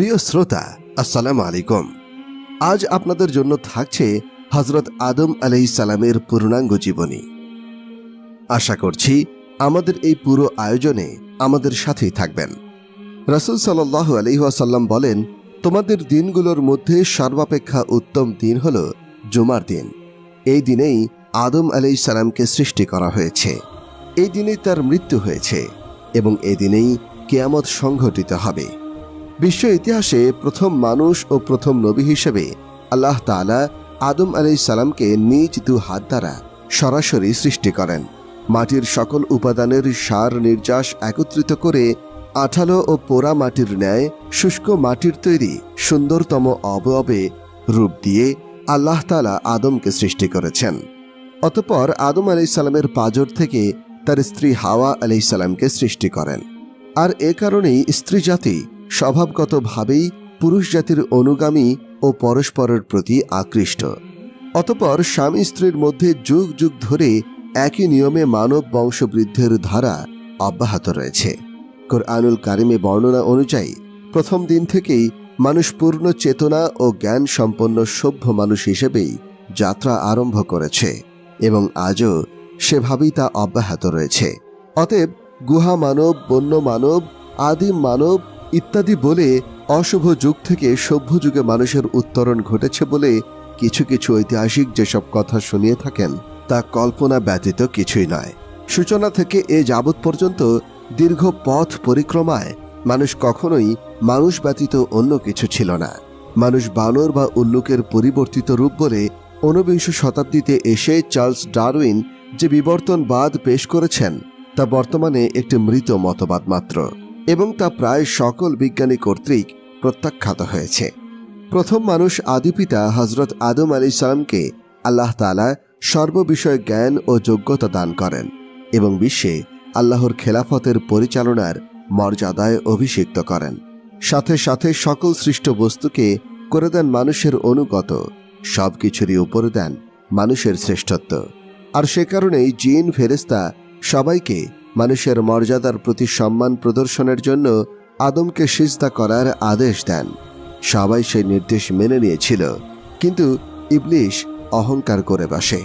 প্রিয় শ্রোতা, আসসালামু আলাইকুম। আজ আপনাদের জন্য থাকছে হযরত আদম আলাইহিস সালামের পূর্ণাঙ্গ জীবনী। আশা করছি আমাদের এই পুরো আয়োজনে আমাদের সাথেই থাকবেন। রাসূল সাল্লাল্লাহু আলাইহি ওয়াসাল্লাম বলেন, তোমাদের দিনগুলোর মধ্যে সর্বাপেক্ষা উত্তম দিন হল জুমার দিন। এই দিনেই আদম আলাইহিস সালামকে সৃষ্টি করা হয়েছে। এই দিনেই তার মৃত্যু হয়েছে এবং এই দিনেই কিয়ামত সংঘটিত হবে। বিশ্ব ইতিহাসে প্রথম মানুষ ও প্রথম নবী হিসেবে আল্লাহ তাআলা আদম আলাইহিস সালামকে নিজ দু হাত দ্বারা সরাসরি সৃষ্টি করেন। মাটির সকল উপাদানের সার নির্যাস একত্রিত করে আঠালো ও পোড়া মাটির ন্যায় শুষ্ক মাটির তৈরি সুন্দরতম অবয়বে রূপ দিয়ে আল্লাহ তাআলা আদমকে সৃষ্টি করেছেন। অতঃপর আদম আলাইহিস সালামের পাঁজর থেকে তার স্ত্রী হাওয়া আলাইহিস সালামকে সৃষ্টি করেন। আর এ কারণেই স্ত্রী জাতি স্বভাবগতভাবেই পুরুষ জাতির অনুগামী ও পরস্পরের প্রতি আকৃষ্ট। অতঃপর স্বামী স্ত্রীর মধ্যে যুগ যুগ ধরে একই নিয়মে মানব বংশবৃদ্ধির ধারা অব্যাহত রয়েছে। কুরআনুল কারিমে বর্ণনা অনুযায়ী প্রথম দিন থেকেই মানুষ পূর্ণ চেতনা ও জ্ঞান সম্পন্ন সভ্য মানুষ হিসেবেই যাত্রা আরম্ভ করেছে এবং আজও সেভাবেই তা অব্যাহত রয়েছে। অতএব গুহা মানব, বন্য মানব, আদিম মানব ইত্যাদি বলে অশুভ যুগ থেকে সভ্য যুগে মানুষের উত্তরণ ঘটেছে বলে কিছু কিছু ঐতিহাসিক যেসব কথা শুনিয়ে থাকেন তা কল্পনা ব্যতীত কিছুই নয়। সূচনা থেকে এ যাবৎ পর্যন্ত দীর্ঘ পথ পরিক্রমায় মানুষ কখনোই মানুষ ব্যতীত অন্য কিছু ছিল না। মানুষ বানর বা উল্লুকের পরিবর্তিত রূপ বলে ঊনবিংশ শতাব্দীতে এসে চার্লস ডারউইন যে বিবর্তনবাদ পেশ করেছেন তা বর্তমানে একটি মৃত মতবাদ মাত্র এবং তা প্রায় সকল বিজ্ঞানী কর্তৃক প্রত্যাখ্যাত হয়েছে। প্রথম মানুষ আদিপিতা হযরত আদম আলাইহিস সালামকে আল্লাহ তাআলা সর্ববিষয় জ্ঞান ও যোগ্যতা দান করেন এবং বিশ্বে আল্লাহর খেলাফতের পরিচালনার মর্যাদায় অভিষিক্ত করেন। সাথে সাথে সকল সৃষ্ট বস্তুকে করে দেন মানুষের অনুগত, সবকিছুরই উপরে দেন মানুষের শ্রেষ্ঠত্ব। আর সে কারণেই জিন ফেরেশতা সবাইকে মানুষের মর্যাদার প্রতি সম্মান প্রদর্শনের জন্য আদমকে সিজদা করার আদেশ দেন। সবাই সেই নির্দেশ মেনে নিয়েছিল, কিন্তু ইবলিশ অহংকার করে বসে।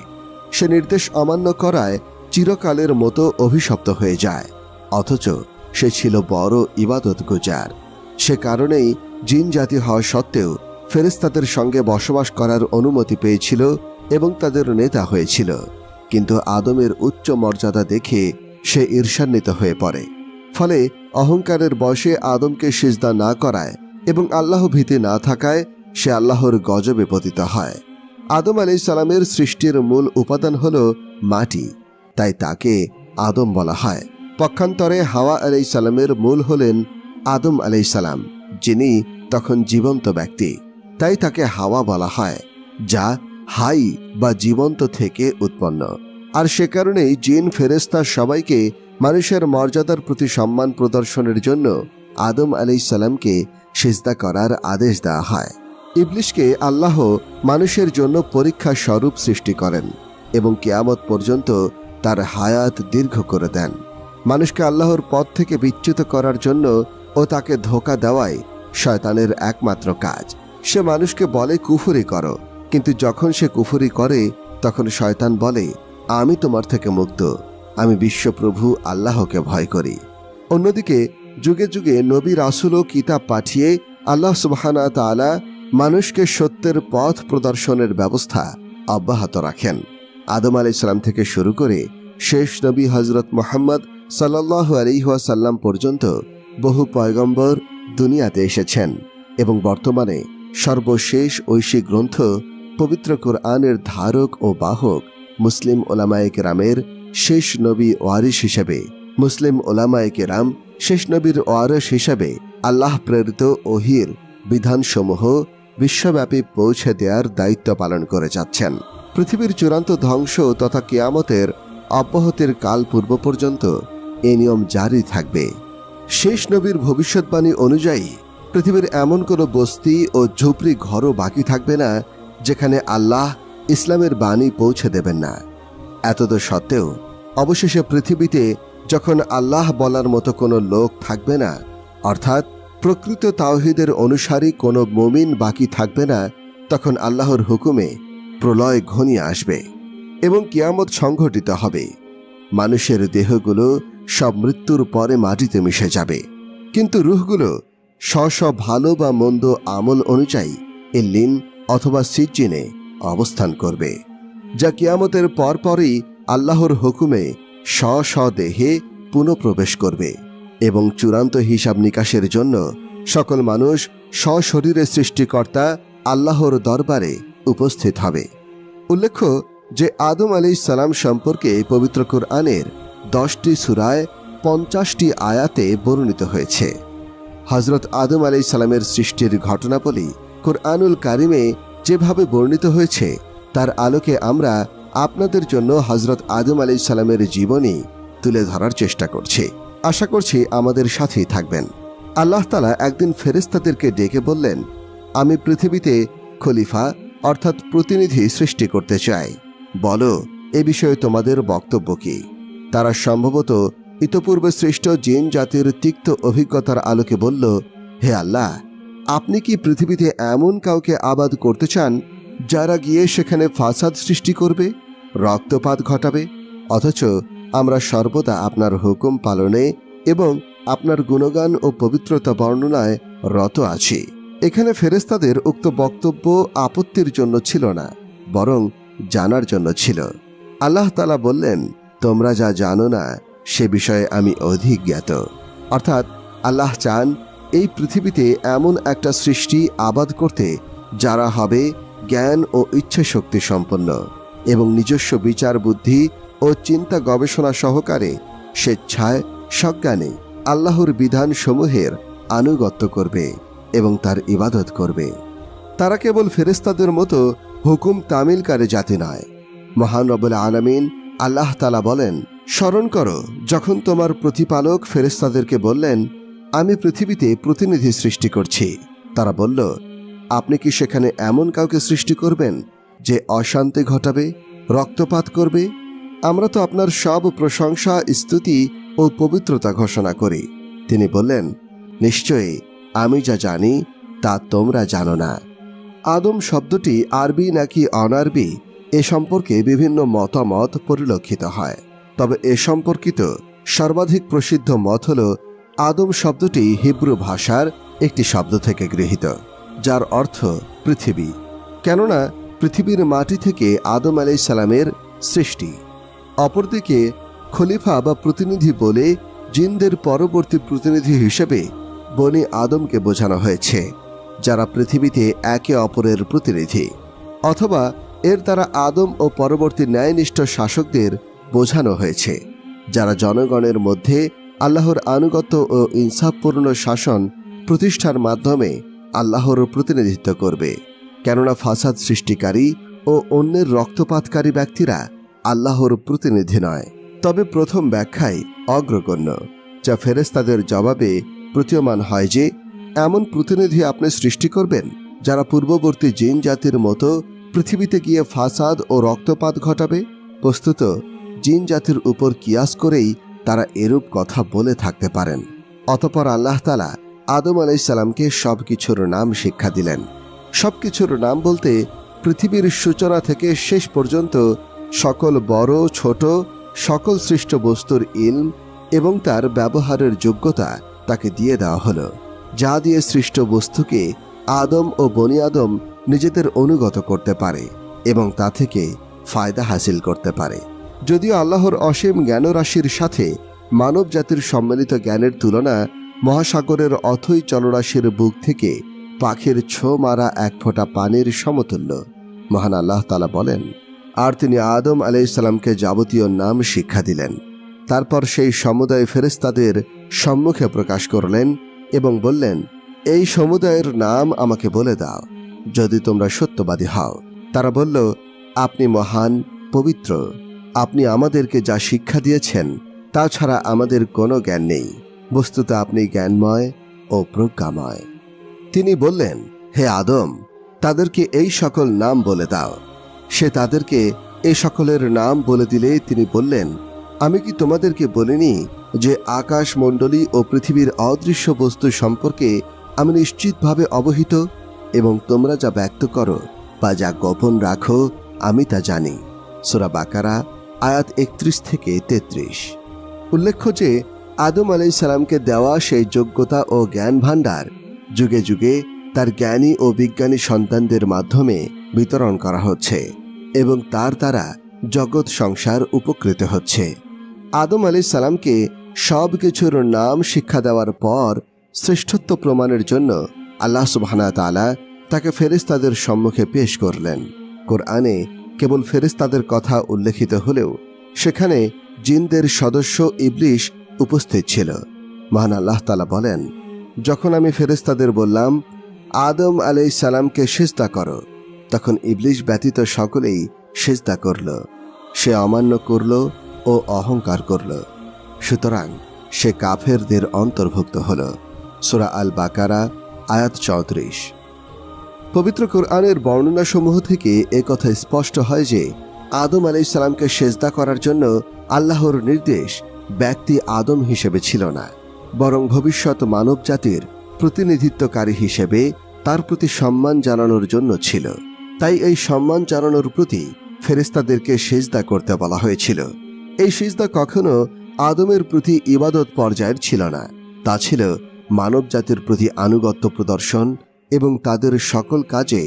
সে নির্দেশ অমান্য করায় চিরকালের মতো অভিশপ্ত হয়ে যায়। অথচ সে ছিল বড় ইবাদতগুজার। সে কারণেই জিন জাতি হওয়া সত্ত্বেও ফেরেশতাদের সঙ্গে বসবাস করার অনুমতি পেয়েছিল এবং তাদের নেতা হয়েছিল। কিন্তু আদমের উচ্চ মর্যাদা দেখে সে ঈর্ষান্বিত হয়ে পড়ে। ফলে অহংকারের বশে আদমকে সিজদা না করায় এবং আল্লাহ ভীতি না থাকায় সে আল্লাহর গজবে পতিত হয়। আদম আলাইহিস সালামের সৃষ্টির মূল উপাদান হল মাটি, তাই তাকে আদম বলা হয়। পক্ষান্তরে হাওয়া আলাইহিস সালামের মূল হলেন আদম আলাইহিস সালাম, যিনি তখন জীবন্ত ব্যক্তি, তাই তাকে হাওয়া বলা হয়, যা হাই বা জীবন্ত থেকে উৎপন্ন। আর সে কারণেই জিন ফেরেশতা সবাইকে মানুষের মর্যাদার প্রতি সম্মান প্রদর্শনের জন্য আদম আলাইহিস সালামকে সিজদা করার আদেশ দেওয়া হয়। ইবলিশকে আল্লাহ মানুষের জন্য পরীক্ষা স্বরূপ সৃষ্টি করেন এবং কিয়ামত পর্যন্ত তার হায়াত দীর্ঘ করে দেন। মানুষকে আল্লাহর পথ থেকে বিচ্যুত করার জন্য ও তাকে ধোঁকা দেওয়াই শয়তানের একমাত্র কাজ। সে মানুষকে বলে কুফরি করো, কিন্তু যখন সে কুফরি করে তখন শয়তান বলে আমি তোমার থেকে মুক্ত, আমি বিশ্বপ্রভু আল্লাহকে ভয় করি। অন্যদিকে যুগে যুগে নবী রাসূল ও কিতাব পাঠিয়ে আল্লাহ সুবহানাহু ওয়া তাআলা মানুষকে সত্যের পথ প্রদর্শনের ব্যবস্থা অব্যাহত রাখেন। আদম আলাইহিস সালাম থেকে শুরু করে শেষ নবী হযরত মুহাম্মদ সাল্লাল্লাহু আলাইহি ওয়াসাল্লাম পর্যন্ত বহু পয়গম্বর দুনিয়াতে এসেছেন এবং বর্তমানে সর্বশেষ ঐশী গ্রন্থ পবিত্র কুরআনের ধারক ও বাহক মুসলিম ওলামায়ে কেরামের শেষ নবী ওয়ারিস হিসেবে শেষ নবীর ওয়ারিস হিসেবে আল্লাহ প্রেরিত ওহির বিধানসমূহ বিশ্বব্যাপী পৌঁছে দেওয়ার দায়িত্ব পালন করে যাচ্ছেন। পৃথিবীর চূড়ান্ত ধ্বংস তথা কিয়ামতের অব্যাহতির কাল পূর্ব পর্যন্ত এ নিয়ম জারি থাকবে। শেষ নবীর ভবিষ্যৎবাণী অনুযায়ী পৃথিবীর এমন কোনো বস্তি ও ঝুপড়ি ঘরও বাকি থাকবে না যেখানে আল্লাহ ইসলামের বাণী পৌঁছে দেবেন না। এতদ সত্ত্বেও অবশেষে পৃথিবীতে যখন আল্লাহ বলার মতো কোনো লোক থাকবে না, অর্থাৎ প্রকৃত তাওহীদের অনুসারী কোনো মুমিন বাকি থাকবে না, তখন আল্লাহর হুকুমে প্রলয় ঘনিয়ে আসবে এবং কিয়ামত সংঘটিত হবে। মানুষের দেহগুলো সব মৃত্যুর পরে মাটিতে মিশে যাবে, কিন্তু রূহগুলো স্ব ভালো বা মন্দ আমল অনুযায়ী ইল্লিন অথবা সিজ্জিনে অবস্থান করবে, যা কিয়ামতের পরপরই আল্লাহর হুকুমে স্ব দেহে পুনঃপ্রবেশ করবে এবং চূড়ান্ত হিসাব নিকাশের জন্য সকল মানুষ সশরীরে সৃষ্টিকর্তা আল্লাহর দরবারে উপস্থিত হবে। উল্লেখ্য যে আদম আলাইহিস সালাম সম্পর্কে পবিত্র কুরআনের 10টি সূরায় 50টি আয়াতে বর্ণিত হয়েছে। হযরত আদম আলাইহিস সালামের সৃষ্টির ঘটনাবলী কুরআনুল কারিমে যেভাবে বর্ণিত হয়েছে, তার আলোকে আমরা আপনাদের জন্য হযরত আদম আলাইহিস সালামের জীবনী তুলে ধরার চেষ্টা করছি। আশা করছি আমাদের সাথেই থাকবেন। আল্লাহ তাআলা একদিন ফেরেশতাদেরকে ডেকে বললেন, আমি পৃথিবীতে খলিফা অর্থাৎ প্রতিনিধি সৃষ্টি করতে চাই, বলো এ বিষয়ে তোমাদের বক্তব্য কি? তারা সম্ভবত ইতপূর্বে সৃষ্ট জিন জাতির তিক্ত অভিজ্ঞতার আলোকে বলল, হে আল্লাহ, আপনি কি পৃথিবীতে এমন কাউকে আবাদ করতে চান যারা গিয়ে সেখানে ফাসাদ সৃষ্টি করবে, রক্তপাত ঘটাবে? অথচ আমরা সর্বদা আপনার হুকুম পালনে এবং আপনার গুণগান ও পবিত্রতা বর্ণনায় রত আছি। এখানে ফেরেশতাদের উক্ত বক্তব্য আপত্তির জন্য ছিল না, বরং জানার জন্য ছিল। আল্লাহ তাআলা বললেন, তোমরা যা জানো না সে বিষয়ে আমি অধিক জ্ঞাত। অর্থাৎ আল্লাহ চান এই পৃথিবীতে এমন একটা সৃষ্টি আবাদ করতে যারা হবে জ্ঞান ও ইচ্ছে শক্তি সম্পন্ন এবং নিজস্ব বিচার বুদ্ধি ও চিন্তা গবেষণা সহকারে স্বেচ্ছায় সজ্ঞানে আল্লাহর বিধান সমূহের আনুগত্য করবে এবং তার ইবাদত করবে। তারা কেবল ফেরেশতাদের মতো হুকুম তামিলকারী জাতি নয়। মহান রব্বুল আলামিন আল্লাহ তাআলা বলেন, স্মরণ করো যখন তোমার প্রতিপালক ফেরেশতাদেরকে বললেন, আমি পৃথিবীতে প্রতিনিধি সৃষ্টি করছি। তারা বলল, আপনি কি সেখানে এমন কাউকে সৃষ্টি করবেন যে অশান্তি ঘটাবে, রক্তপাত করবে? আমরা তো আপনার সব প্রশংসা, স্তুতি ও পবিত্রতা ঘোষণা করি। তিনি বললেন, নিশ্চয়ই আমি যা জানি তা তোমরা জানো না। আদম শব্দটি আরবি নাকি অনারবি এ সম্পর্কে বিভিন্ন মতামত পরিলক্ষিত হয়। তবে এ সম্পর্কিত সর্বাধিক প্রসিদ্ধ মত হল আদম শব্দটি হিব্রু ভাষার একটি শব্দ থেকে গৃহীত, যার অর্থ পৃথিবী। কেননা পৃথিবীর মাটি থেকে আদম আলাইহিস সালামের সৃষ্টি। অপরদিকে খলিফা বা প্রতিনিধি বলে জিনদের পরবর্তী প্রতিনিধি হিসেবে বনি আদমকে বোঝানো হয়েছে, যারা পৃথিবীতে একে অপরের প্রতিনিধি। অথবা এর দ্বারা আদম ও পরবর্তী ন্যায়নিষ্ঠ শাসকদের বোঝানো হয়েছে, যারা জনগণের মধ্যে আল্লাহর আনুগত্য ও ইনসাফপূর্ণ শাসন প্রতিষ্ঠার মাধ্যমে আল্লাহর প্রতিনিধিত্ব করবে। কেননা ফাসাদ সৃষ্টিকারী ও অন্যের রক্তপাতকারী ব্যক্তিরা আল্লাহর প্রতিনিধি নয়। তবে প্রথম ব্যাখ্যাই অগ্রগণ্য, যা ফেরেশতাদের জবাবে প্রতীয়মান হয় যে এমন প্রতিনিধি আপনি সৃষ্টি করবেন যারা পূর্ববর্তী জিন জাতির মতো পৃথিবীতে গিয়ে ফাসাদ ও রক্তপাত ঘটাবে। বস্তুত জিন জাতির উপর কিয়াস করেই তারা এরূপ কথা বলে থাকতে পারেন। অতঃপর আল্লাহ তাআলা আদম আলাইহিস সালামকে সবকিছুর নাম শিক্ষা দিলেন। সবকিছুর নাম বলতে পৃথিবীর সূচনা থেকে শেষ পর্যন্ত সকল বড় ছোট সকল সৃষ্ট বস্তুর ইলম এবং তার ব্যবহারের যোগ্যতা তাকে দিয়ে দেওয়া হলো, যা দিয়ে সৃষ্ট বস্তুকে আদম ও বনি আদম নিজেদের অনুগত করতে পারে এবং তা থেকে ফায়দা হাসিল করতে পারে। যদিও আল্লাহর অসীম জ্ঞানরাশির সাথে মানব জাতির সম্মিলিত জ্ঞানের তুলনা মহাসাগরের অথই জলরাশির বুক থেকে পাখির ছো মারা এক ফোঁটা পানির সমতুল্য। মহান আল্লাহ তাআলা বলেন, আর তিনি আদম আলাইহিস সালামকে যাবতীয় নাম শিক্ষা দিলেন। তারপর সেই সমুদায় ফেরেশতাদের সম্মুখে প্রকাশ করলেন এবং বললেন, এই সমুদায়ের নাম আমাকে বলে দাও যদি তোমরা সত্যবাদী হও। তারা বলল, আপনি মহান, পবিত্র। আপনি আমাদেরকে যা শিক্ষা দিয়েছেন তা ছাড়া আমাদের কোনো জ্ঞান নেই। বস্তুত আপনি জ্ঞানময় ও প্রজ্ঞাময়। তিনি বললেন, হে আদম, তাদেরকে এই সকল নাম বলে দাও। সে তাদেরকে এই সকলের নাম বলে দিলে তিনি বললেন, আমি কি তোমাদেরকে বলিনি যে আকাশমণ্ডলী ও পৃথিবীর অদৃশ্য বস্তু সম্পর্কে আমি নিশ্চিতভাবে অবহিত, এবং তোমরা যা ব্যক্ত করো বা যা গোপন রাখো আমি তা জানি। সূরা বাকারা আয়াত 31 থেকে 33। উল্লেখ্য যে আদম আলাইহিস সালামকে দেওয়া সেই যোগ্যতা ও জ্ঞান ভাণ্ডার যুগে যুগে তার জ্ঞানী ও বিজ্ঞানী সন্তানদের মাধ্যমে বিতরণ করা হচ্ছে, এবং তার দ্বারা জগৎ সংসার উপকৃত হচ্ছে। আদম আলাইহিস সালামকে সব কিছুর নাম শিক্ষা দেওয়ার পর শ্রেষ্ঠত্ব প্রমাণের জন্য আল্লাহ সুবহানাহু ওয়া তাআলা তাকে ফেরেশতাদের সম্মুখে পেশ করলেন। কোরআনে কেবল ফেরেশতাদের কথা উল্লেখিত হলেও সেখানে জিনদের সদস্য ইবলিশ উপস্থিত ছিল। মহান আল্লাহ তাআলা বলেন, যখন আমি ফেরেশতাদের বললাম আদম আলাইহিস সালামকে সিজদা করো, তখন ইবলিশ ব্যতীত সকলেই সিজদা করল। সে অমান্য করল ও অহংকার করল, সুতরাং সে কাফেরদের অন্তর্ভুক্ত হল। সূরা আল বাকারা আয়াত 34। পবিত্র কোরআনের বর্ণনাসমূহ থেকে কথা স্পষ্ট হয় যে আদম আলাইহিস সালামকে সিজদা করার জন্য আল্লাহর নির্দেশ ব্যক্তি আদম হিসেবে ছিল না, বরং ভবিষ্যৎ মানব জাতির প্রতিনিধিত্বকারী হিসেবে তার প্রতি সম্মান জানানোর জন্য ছিল। তাই এই সম্মান জানানোর প্রতি ফেরেশতাদেরকে সিজদা করতে বলা হয়েছিল। এই সিজদা কখনো আদমের প্রতি ইবাদত পর্যায়ের ছিল না, তা ছিল মানব জাতির প্রতি আনুগত্য প্রদর্শন এবং তাদের সকল কাজে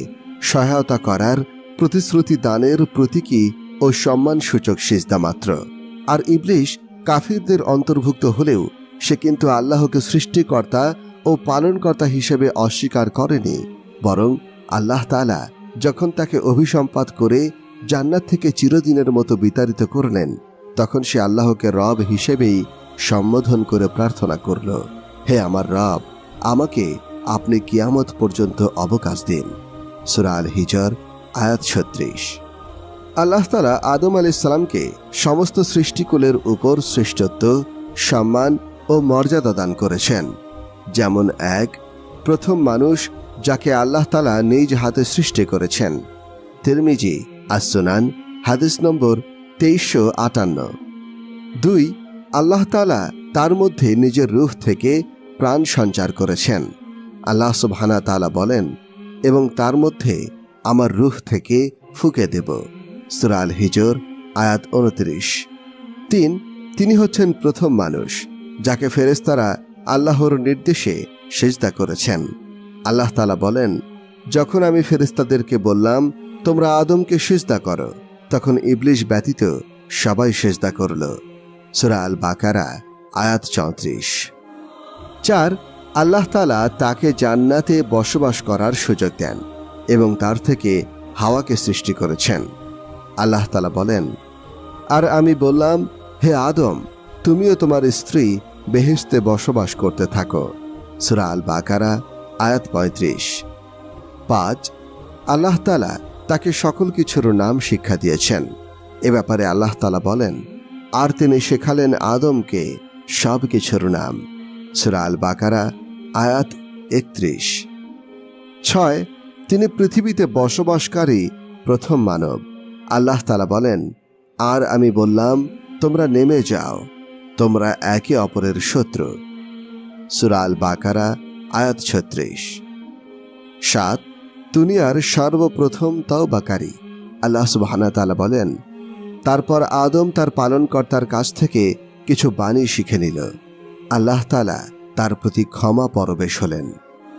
সহায়তা করার প্রতিশ্রুতি দানের প্রতীকী ও সম্মানসূচক সিজদা মাত্র। আর ইবলিশ কাফিরদের অন্তর্ভুক্ত হলেও সে কিন্তু আল্লাহকে সৃষ্টিকর্তা ও পালনকর্তা হিসেবে অস্বীকার করেনি, বরং আল্লাহ তাআলা যখন তাকে অভিসম্পাত করে জান্নাত থেকে চিরদিনের মতো বিতাড়িত করলেন, তখন সে আল্লাহকে রব হিসেবেই সম্বোধন করে প্রার্থনা করল, হে আমার রব, আমাকে আপনি কিয়ামত পর্যন্ত অবকাশ দিন। সূরা আল হিজর আয়াত 36। আল্লাহ তাআলা আদম আলাইহিস সালামকে সমস্ত সৃষ্টিকুলের উপর শ্রেষ্ঠত্ব, সম্মান ও মর্যাদা দান করেছেন। যেমন প্রথম মানুষ যাকে আল্লাহ তাআলা নিজ হাতে সৃষ্টি করেছেন। তিরমিজি আস-সুনান হাদিস নম্বর 2358। 2, আল্লাহ তাআলা তার মধ্যে নিজের রূহ থেকে প্রাণ সঞ্চার করেছেন। আল্লাহ সুবহানাহু ওয়া তাআলা বলেন, এবং তার মধ্যে আমার রূহ থেকে ফুঁকে দেব। সূরা আল হিজর আয়াত 29। 3, তিনি হচ্ছেন প্রথম মানুষ যাকে ফেরেশতারা আল্লাহর নির্দেশে সিজদা করেছেন। আল্লাহ তাআলা বলেন, যখন আমি ফেরেশতাদেরকে বললাম তোমরা আদমকে সিজদা করো, তখন ইবলিশ ব্যতীত সবাই সিজদা করল। সূরা আল বাকারা আয়াত 34। 4, আল্লাহ তাআলা তাকে জান্নাতে বসবাস করার সুযোগ দেন এবং তার থেকে হাওয়াকে সৃষ্টি করেছেন। আল্লাহ তাআলা বলেন, আর আমি বললাম, হে আদম, তুমিও তোমার স্ত্রী বেহেশতে বসবাস করতে থাকো। সূরা আল বাকারা আয়াত 35। 5, আল্লাহ তাআলা তাকে সকল কিছুর নাম শিক্ষা দিয়েছেন। এ ব্যাপারে আল্লাহ তাআলা বলেন, আর তিনি শেখালেন আদমকে সব কিছুর নাম। সূরা আল বাকারা আয়াত 31। 6, তিনি পৃথিবীতে বসবাসকারী প্রথম মানব। আল্লাহ তাআলা বলেন, আর আমি বললাম তোমরা নেমে যাও, তোমরা একে অপরের শত্রু। সূরা আল বাকারা আয়াত 36। 7, দুনিয়ার সর্বপ্রথম তাওবাকারী। আল্লাহ সুবহানাহু ওয়া তাআলা বলেন, তারপর আদম তার পালনকর্তার কাছ থেকে কিছু বাণী শিখে নিল। আল্লাহ তাআলা তার প্রতি ক্ষমা পরবেশ হলেন।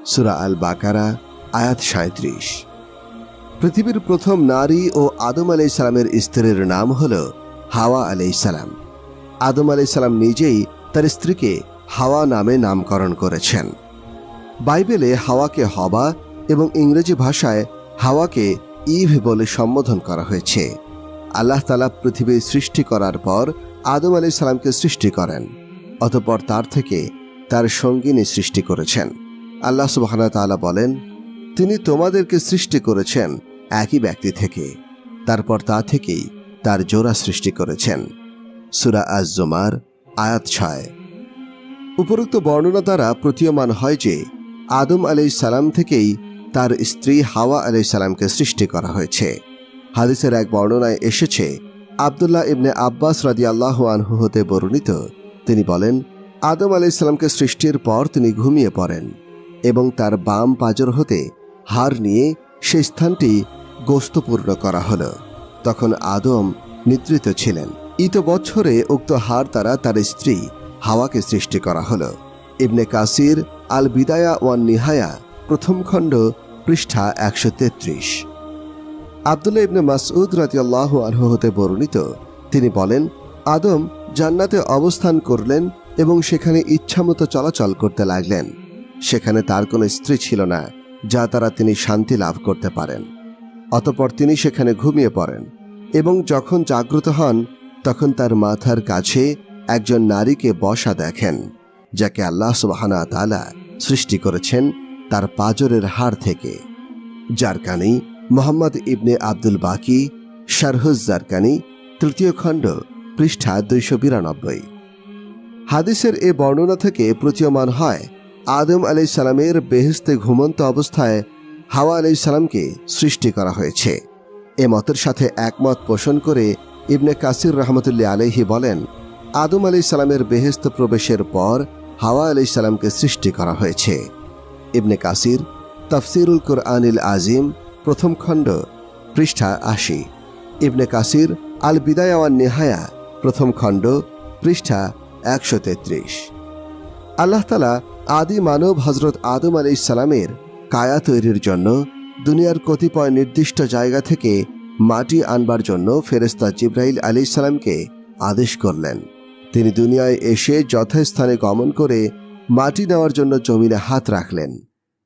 সূরা আল বাকারা আয়াত 37। পৃথিবীর প্রথম নারী ও আদম আলাইহিস সালামের স্ত্রীর নাম হল হাওয়া আলাইহিস সালাম। আদম আলাইহিস সালাম নিজেই তার স্ত্রীকে হাওয়া নামে নামকরণ করেছেন। বাইবেলে হাওয়াকে হবা এবং ইংরেজি ভাষায় হাওয়াকে ইভ বলে সম্বোধন করা হয়েছে। আল্লাহ তাআলা পৃথিবী সৃষ্টি করার পর আদম আলাইহিস সালামকে সৃষ্টি করেন, অতঃপর তার থেকে তার সঙ্গিনী সৃষ্টি করেছেন। আল্লাহ সুবহানাহু ওয়া তাআলা বলেন, তিনি তোমাদেরকে সৃষ্টি করেছেন একই ব্যক্তি থেকে, তারপর তা থেকেই তার জোড়া সৃষ্টি করেছেন। সূরা আজ-জুমার আয়াত 6। উপরোক্ত বর্ণনা দ্বারা প্রতীয়মান হয় যে আদম আলাইহিস সালাম থেকেই তার স্ত্রী হাওয়া আলাইহিস সালামকে সৃষ্টি করা হয়েছে। হাদিসের এক বর্ণনায় এসেছে, আব্দুল্লাহ ইবনে আব্বাস রাদিয়াল্লাহু আনহু হতে বর্ণিত, তিনি বলেন, আদম আলাইহিস সালামকে সৃষ্টির পর তিনি ঘুমিয়ে পড়েন। এবং তার বাম পাঁজর হতে হাড় নিয়ে সেই স্থানটি গোস্তপূর্ণ করা হলো। তখন আদম নিদ্রিত ছিলেন। বছরে উক্ত হাড় দ্বারা তার স্ত্রী হাওয়াকে সৃষ্টি করা হলো। ইবনে কাসির আল বিদায়া ওয়ান নিহায়া প্রথম খণ্ড পৃষ্ঠা 133। আব্দুল্লাহ ইবনে মাসউদ রাদিয়াল্লাহু আনহু হতে বর্ণিত, তিনি বলেন, আদম জান্নাতে অবস্থান করলেন এবং সেখানে ইচ্ছামতো চলাচল করতে লাগলেন। সেখানে তার কোনো স্ত্রী ছিল না যা দ্বারা তিনি শান্তি লাভ করতে পারেন। অতঃপর তিনি সেখানে ঘুমিয়ে পড়েন এবং যখন জাগ্রত হন তখন তার মাথার কাছে একজন নারীকে বসা দেখেন, যাকে আল্লাহ সুবহানাহু ওয়া তাআলা সৃষ্টি করেছেন তার পাঁজরের হাড় থেকে। জারকানি মুহাম্মদ ইবনে আব্দুল বাকি শারহুজ জারকানি তৃতীয় খণ্ড পৃষ্ঠা 292। হাদিসের এ বর্ণনা থেকে প্রতীয়মান হয় আদম আলাইহিস সালামের বেহেশতে ঘুমন্ত অবস্থায় হাওয়া আলাইহিস সালামকে সৃষ্টি করা হয়েছে। এ মতের সাথে একমত পোষণ করে ইবনে কাসির রাহমাতুল্লাহ আলাইহি বলেন, আদম আলাইহিস সালামের বেহেশত প্রবেশের পর হাওয়া আলাইহিস সালামকে সৃষ্টি করা হয়েছে। ইবনে কাসির তাফসিরুল কুরআনিল আজিম প্রথম খণ্ড পৃষ্ঠা 80, ইবনে কাসির আল বিদায়া ওয়ান নিহায়া প্রথম খণ্ড পৃষ্ঠা 133। আল্লাহ তাআলা আদি মানব হযরত আদম আলাইহিস সালামের কায়া তৈরির জন্য দুনিয়ার কতিপয় নির্দিষ্ট জায়গা থেকে মাটি আনবার জন্য ফেরেশতা জিবরাইল আলাইহিস সালামকে আদেশ করলেন। তিনি দুনিয়ায় এসে যথাস্থানে গমন করে মাটি নেওয়ার জন্য জমিনে হাত রাখলেন,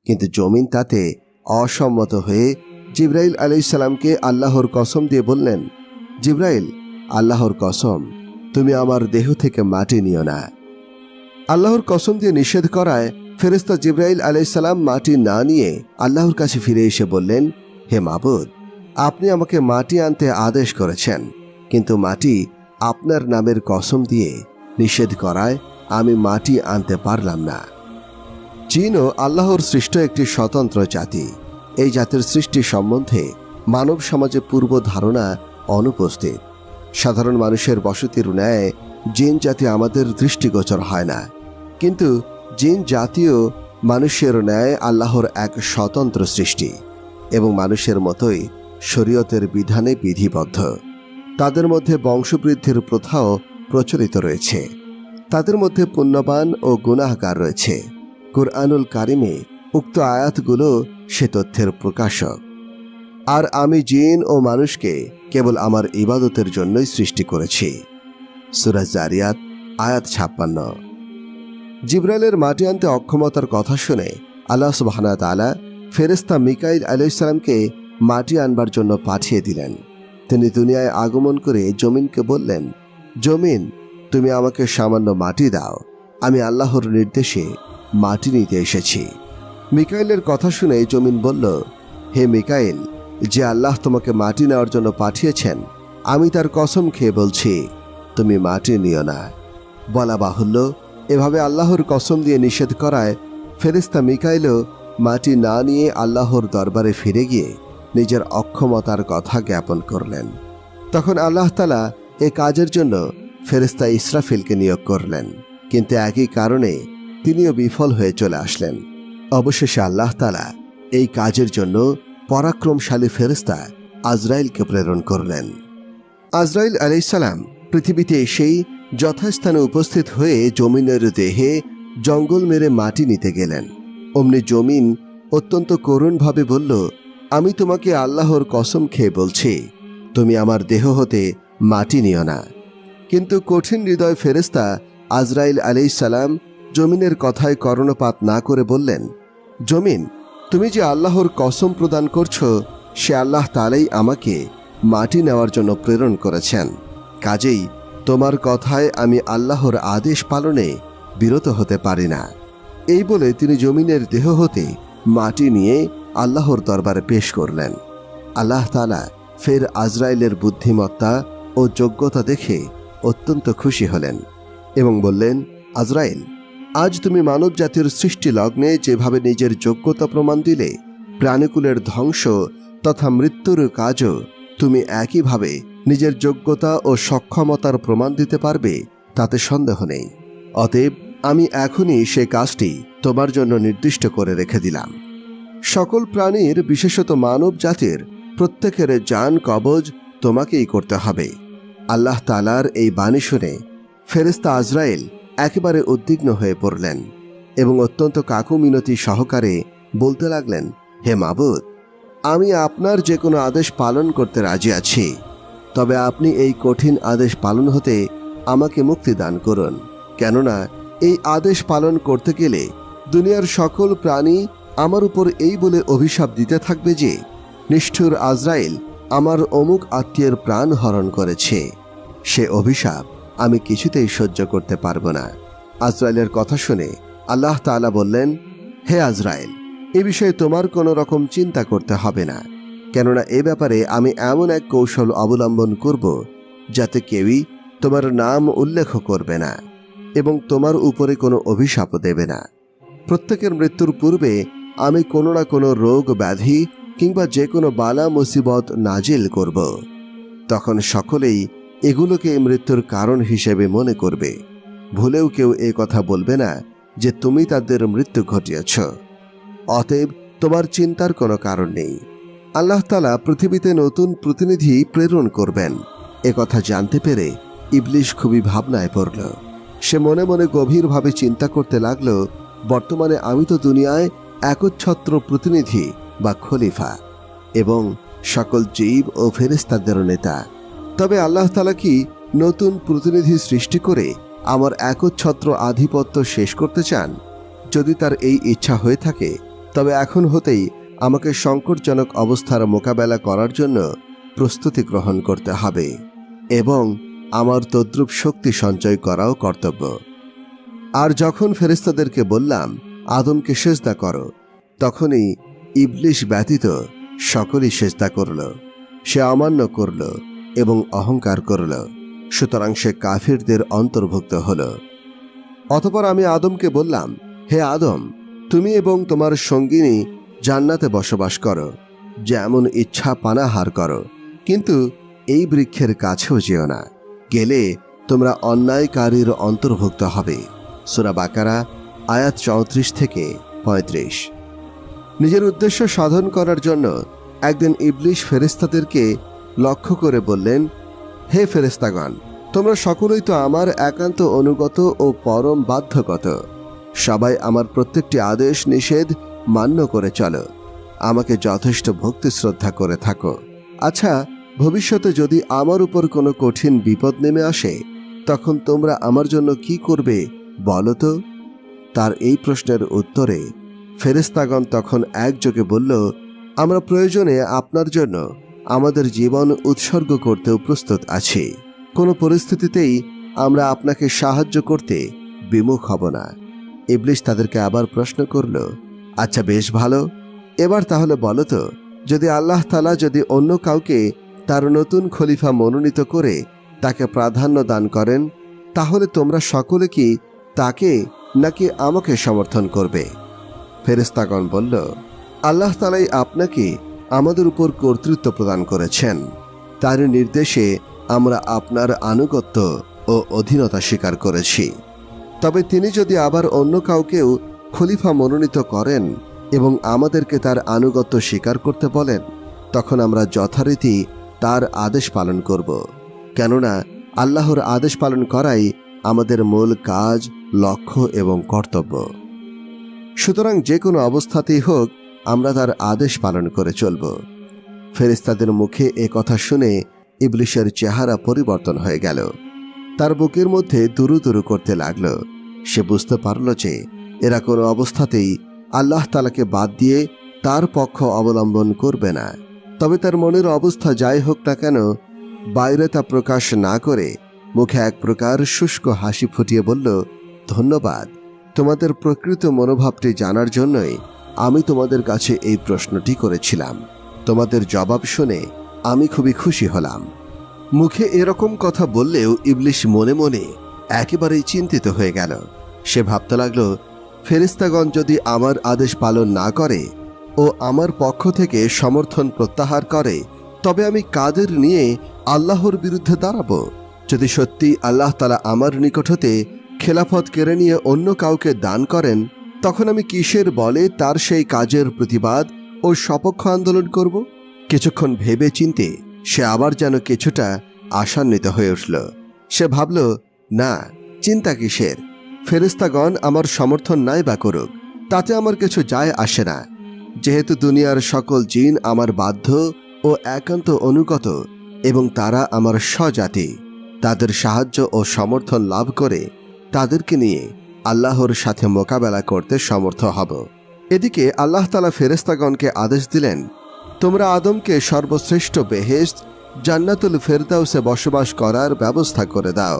কিন্তু জমিন তাতে অসম্মত হয়ে জিবরাইল আলাইহিস সালামকে আল্লাহর কসম দিয়ে বললেন, জিবরাইল, আল্লাহর কসম, তুমি আমার দেহ থেকে মাটি নিও না। আল্লাহর কসম দিয়ে নিষেধ করায় ফেরেশতা জিবরাইল আলাইহিস সালাম মাটি না নিয়ে আল্লাহর কাছে ফিরে এসে বললেন, হে মাবুদ, আপনি আমাকে মাটি আনতে আদেশ করেছেন, কিন্তু মাটি আপনার নামের কসম দিয়ে নিষেধ করায় আমি মাটি আনতে পারলাম না। জিনও আল্লাহর সৃষ্ট একটি স্বতন্ত্র জাতি। এই জাতির সৃষ্টি সম্বন্ধে মানব সমাজে পূর্ব ধারণা অনুপস্থিত। সাধারণ মানুষের বসতির ন্যায় জিন জাতি আমাদের দৃষ্টিগোচর হয় না, কিন্তু জিন জাতীয় মানুষের ন্যায় আল্লাহর এক স্বতন্ত্র সৃষ্টি এবং মানুষের মতোই শরীয়তের বিধানে বিধিবদ্ধ। তাদের মধ্যে বংশবৃদ্ধির প্রথাও প্রচলিত রয়েছে। তাদের মধ্যে পুণ্যবান ও গুনাহগার রয়েছে। কুরআনুল কারিমে উক্ত আয়াতগুলো সে তথ্যের প্রকাশক। আর আমি জিন ও মানুষকে কেবল আমার ইবাদতের জন্যই সৃষ্টি করেছি। সূরা জারিয়াত আয়াত 56। জিবরাইলের মাটি আনতে অক্ষমতার কথা শুনে আল্লাহ সুবহানাহু ওয়া তাআলা ফেরেশতা মিকাইল আলাইহিস সালামকে মাটি আনবার জন্য পাঠিয়ে দিলেন। তিনি দুনিয়ায় আগমন করে জমিনকে বললেন, জমিন, তুমি আমাকে সামান্য মাটি দাও, আমি আল্লাহর নির্দেশে মাটি নিতে এসেছি। মিকাইলের কথা শুনে জমিন বলল, হে মিকাইল, যে আল্লাহ তোমাকে মাটি নেওয়ার জন্য পাঠিয়েছেন, আমি তার কসম খেয়ে বলছি, তুমি মাটি নিও না। বলা বাহুল্য, এভাবে আল্লাহর কসম দিয়ে নিষেধ করায় ফেরেশতা মিকাইলও মাটি না নিয়ে আল্লাহর দরবারে ফিরে গিয়ে নিজের অক্ষমতার কথা জ্ঞাপন করলেন। তখন আল্লাহ তাআলা এ কাজের জন্য ফেরেশতা ইসরাফিলকে নিয়োগ করলেন, কিন্তু একই কারণে তিনিও বিফল হয়ে চলে আসলেন। অবশেষে আল্লাহ তাআলা এই কাজের জন্য পরাক্রমশালী ফেরেশতা আজরাইলকে প্রেরণ করলেন। আজরাইল আলাইহিস সালাম পৃথিবীতে এসেই যথাস্থানে উপস্থিত হয়ে জমিনের দেহে জঙ্গল মেরে মাটি নিতে গেলেন। অমনি জমিন অত্যন্ত করুণভাবে বলল, আমি তোমাকে আল্লাহর কসম খেয়ে বলছি, তুমি আমার দেহ হতে মাটি নিও না। কিন্তু কঠিন হৃদয় ফেরেশতা আজরাইল আলাইহিস সালাম জমিনের কথায় কর্ণপাত না করে বললেন, জমিন, তুমি যে আল্লাহর কসম প্রদান করছো, সে আল্লাহ তাআলাই আমাকে মাটি নেওয়ার জন্য প্রেরণ করেছেন। কাজেই তোমার কথায় আমি আল্লাহর আদেশ পালনে বিরত হতে পারি না। এই বলে তিনি জমিনের দেহ হতে মাটি নিয়ে আল্লাহর দরবারে পেশ করলেন। আল্লাহ তাআলা ফের আজরাইলের বুদ্ধিমত্তা ও যোগ্যতা দেখে অত্যন্ত খুশি হলেন এবং বললেন, আজরাইল, আজ তুমি মানব জাতির সৃষ্টি লগ্নে যেভাবে নিজের যোগ্যতা প্রমাণ দিলে, প্রাণীকুলের ধ্বংস তথা মৃত্যুর কাজও তুমি একইভাবে নিজের যোগ্যতা ও সক্ষমতার প্রমাণ দিতে পারবে, তাতে সন্দেহ নেই। অতএব আমি এখনই সে কাজটি তোমার জন্য নির্দিষ্ট করে রেখে দিলাম। সকল প্রাণীর, বিশেষত মানব জাতির প্রত্যেকের জান কবজ তোমাকেই করতে হবে। আল্লাহ তাআলার এই বাণী শুনে ফেরেশতা আজরাইল একেবারে উদ্বিগ্ন হয়ে পড়লেন এবং অত্যন্ত কাকুমিনতি সহকারে বলতে লাগলেন, হে মাবুদ, আমি আপনার যে কোনো আদেশ পালন করতে রাজি আছি, তবে আপনি এই কঠিন আদেশ পালন হতে আমাকে মুক্তি দান করুন। কেননা এই আদেশ পালন করতে গেলে দুনিয়ার সকল প্রাণী আমার উপর এই বলে অভিশাপ দিতে থাকবে যে নিষ্ঠুর আজরাইল আমার অমুক আত্মীয়ের প্রাণ হরণ করেছে। সে অভিশাপ আমি কিছুতেই সহ্য করতে পারবো না। আজরাইলের কথা শুনে আল্লাহ তাআলা বললেন, হে আজরাইল, এ বিষয়ে তোমার কোনো রকম চিন্তা করতে হবে না। কেননা এ ব্যাপারে আমি এমন এক কৌশল অবলম্বন করব যাতে কেউই তোমার নাম উল্লেখ করবে না এবং তোমার উপরে কোনো অভিশাপও দেবে না। প্রত্যেকের মৃত্যুর পূর্বে আমি কোনো না কোনো রোগ ব্যাধি কিংবা যে কোনো বালা মুসিবত নাজিল করব। তখন সকলেই এগুলোকে মৃত্যুর কারণ হিসেবে মনে করবে। ভুলেও কেউ এ কথা বলবে না যে তুমি তাদের মৃত্যু ঘটিয়েছ। অতএব তোমার চিন্তার কোনো কারণ নেই। আল্লাহ তাআলা পৃথিবীতে নতুন প্রতিনিধি প্রেরণ করবেন এ কথা জানতে পেরে ইবলিশ খুবই ভাবনায় পড়ল। সে মনে মনে গভীরভাবে চিন্তা করতে লাগল, বর্তমানে আমি তো দুনিয়ায় একচ্ছত্র প্রতিনিধি বা খলিফা এবং সকল জীব ও ফেরেশতাদের নেতা। তবে আল্লাহ তাআলা কি নতুন প্রতিনিধি সৃষ্টি করে আমার একচ্ছত্র আধিপত্য শেষ করতে চান? যদি তার এই ইচ্ছা হয়ে থাকে তবে এখন হতেই আমাকে সংকটজনক অবস্থার মোকাবেলা করার জন্য প্রস্তুতি গ্রহণ করতে হবে এবং আমার তদ্রূপ শক্তি সঞ্চয় করাও কর্তব্য। আর যখন ফেরেশতাদেরকে বললাম আদমকে সেজদা করো, তখনই ইবলিশ ব্যতীত সকলেই সেজদা করল। সে অমান্য করল এবং অহংকার করল, সুতরাং সে কাফিরদের অন্তর্ভুক্ত হল। অতঃপর আমি আদমকে বললাম, হে আদম, তুমি এবং তোমার সঙ্গিনী জান্নাতে বসবাস করো, যেমন ইচ্ছা পানাহার করো, কিন্তু এই বৃক্ষের কাছেও যেও না, গেলে তোমরা অন্যায়কারীর অন্তর্ভুক্ত হবে। সূরা বাকারা আয়াত 34 থেকে 35। নিজের উদ্দেশ্য সাধন করার জন্য একদিন ইবলিশ ফেরেশতাদেরকে লক্ষ্য করে বললেন, হে ফেরেশতাগণ, তোমরা সকলেই তো আমার একান্ত অনুগত ও পরম বাধ্যগত। সবাই আমার প্রত্যেকটি আদেশ নিষেধ মান্য করে চলো, আমাকে যথেষ্ট ভক্তি শ্রদ্ধা করে থাকো। আচ্ছা, ভবিষ্যতে যদি আমার উপর কোনো কঠিন বিপদ নেমে আসে, তখন তোমরা আমার জন্য কি করবে বলো তো? তার এই প্রশ্নের উত্তরে ফেরেশতাগণ তখন একযোগে বলল, আমরা প্রয়োজনে আপনার জন্য আমাদের জীবন উৎসর্গ করতেও প্রস্তুত আছি। কোনো পরিস্থিতিতেই আমরা আপনাকে সাহায্য করতে বিমুখ হব না। ইবলিশ তাদেরকে আবার প্রশ্ন করল, আচ্ছা বেশ ভালো, এবার তাহলে বলো তো, যদি আল্লাহ তাআলা যদি অন্য কাউকে তার নতুন খলিফা মনোনীত করে তাকে প্রাধান্য দান করেন, তাহলে তোমরা সকলে কি তাকে নাকি আমাকে সমর্থন করবে? ফেরেশতাগণ বলল, আল্লাহ তাআলাই আপনাকে আমাদের উপর কর্তৃত্ব প্রদান করেছেন, তার নির্দেশে আমরা আপনার আনুগত্য ও অধীনতা স্বীকার করেছি। তবে তিনি যদি আবার অন্য কাউকেও খলিফা মনোনীত করেন এবং আমাদেরকে তার আনুগত্য স্বীকার করতে বলেন, তখন আমরা যথারীতি তার আদেশ পালন করব। কেননা আল্লাহর আদেশ পালন করাই আমাদের মূল কাজ, লক্ষ্য এবং কর্তব্য। সুতরাং যে কোনো অবস্থাতেই হোক আমরা তার আদেশ পালন করে চলব। ফেরেশতাদের মুখে এ কথা শুনে ইবলিশের চেহারা পরিবর্তন হয়ে গেল। তার বুকের মধ্যে দুরু দুরু করতে লাগল। সে বুঝতে পারল যে এরা কোনো অবস্থাতেই আল্লাহ তাআলাকে বাদ দিয়ে তার পক্ষ অবলম্বন করবে না। তবে তার মনের অবস্থা যাই হোক না কেন, বাইরে তা প্রকাশ না করে মুখে এক প্রকার শুষ্ক হাসি ফুটিয়ে বলল, ধন্যবাদ, তোমাদের প্রকৃত মনোভাবটি জানার জন্যই আমি তোমাদের কাছে এই প্রশ্নটি করেছিলাম। তোমাদের জবাব শুনে আমি খুবই খুশি হলাম। মুখে এরকম কথা বললেও ইবলিশ মনে মনে একেবারেই চিন্তিত হয়ে গেল। সে ভাবতে লাগল, ফেরেশতাগণ যদি আমার আদেশ পালন না করে ও আমার পক্ষ থেকে সমর্থন প্রত্যাহার করে, তবে আমি কাদের নিয়ে আল্লাহর বিরুদ্ধে দাঁড়াবো? যদি সত্যি আল্লাহ তাআলা আমার নিকট হতে খেলাফত কেড়ে নিয়ে অন্য কাউকে দান করেন, তখন আমি কিসের বলে তার সেই কাজের প্রতিবাদ ও সপক্ষ আন্দোলন করব? কিছুক্ষণ ভেবে চিন্তে সে আবার যেন কিছুটা আশান্বিত হয়ে উঠল। সে ভাবল, না, চিন্তা কিসের? ফেরেশতাগণ আমার সমর্থন নাই বা করুক, তাতে আমার কিছু যায় আসে না। যেহেতু দুনিয়ার সকল জিন আমার বাধ্য ও একান্ত অনুগত এবং তারা আমার স্বজাতি, তাদের সাহায্য ও সমর্থন লাভ করে তাদেরকে নিয়ে আল্লাহর সাথে মোকাবেলা করতে সমর্থ হব। এদিকে আল্লাহ তাআলা ফেরেশতাগণকে আদেশ দিলেন, তোমরা আদমকে সর্বশ্রেষ্ঠ বেহেশত জান্নাতুল ফেরদাউসে বসবাস করার ব্যবস্থা করে দাও।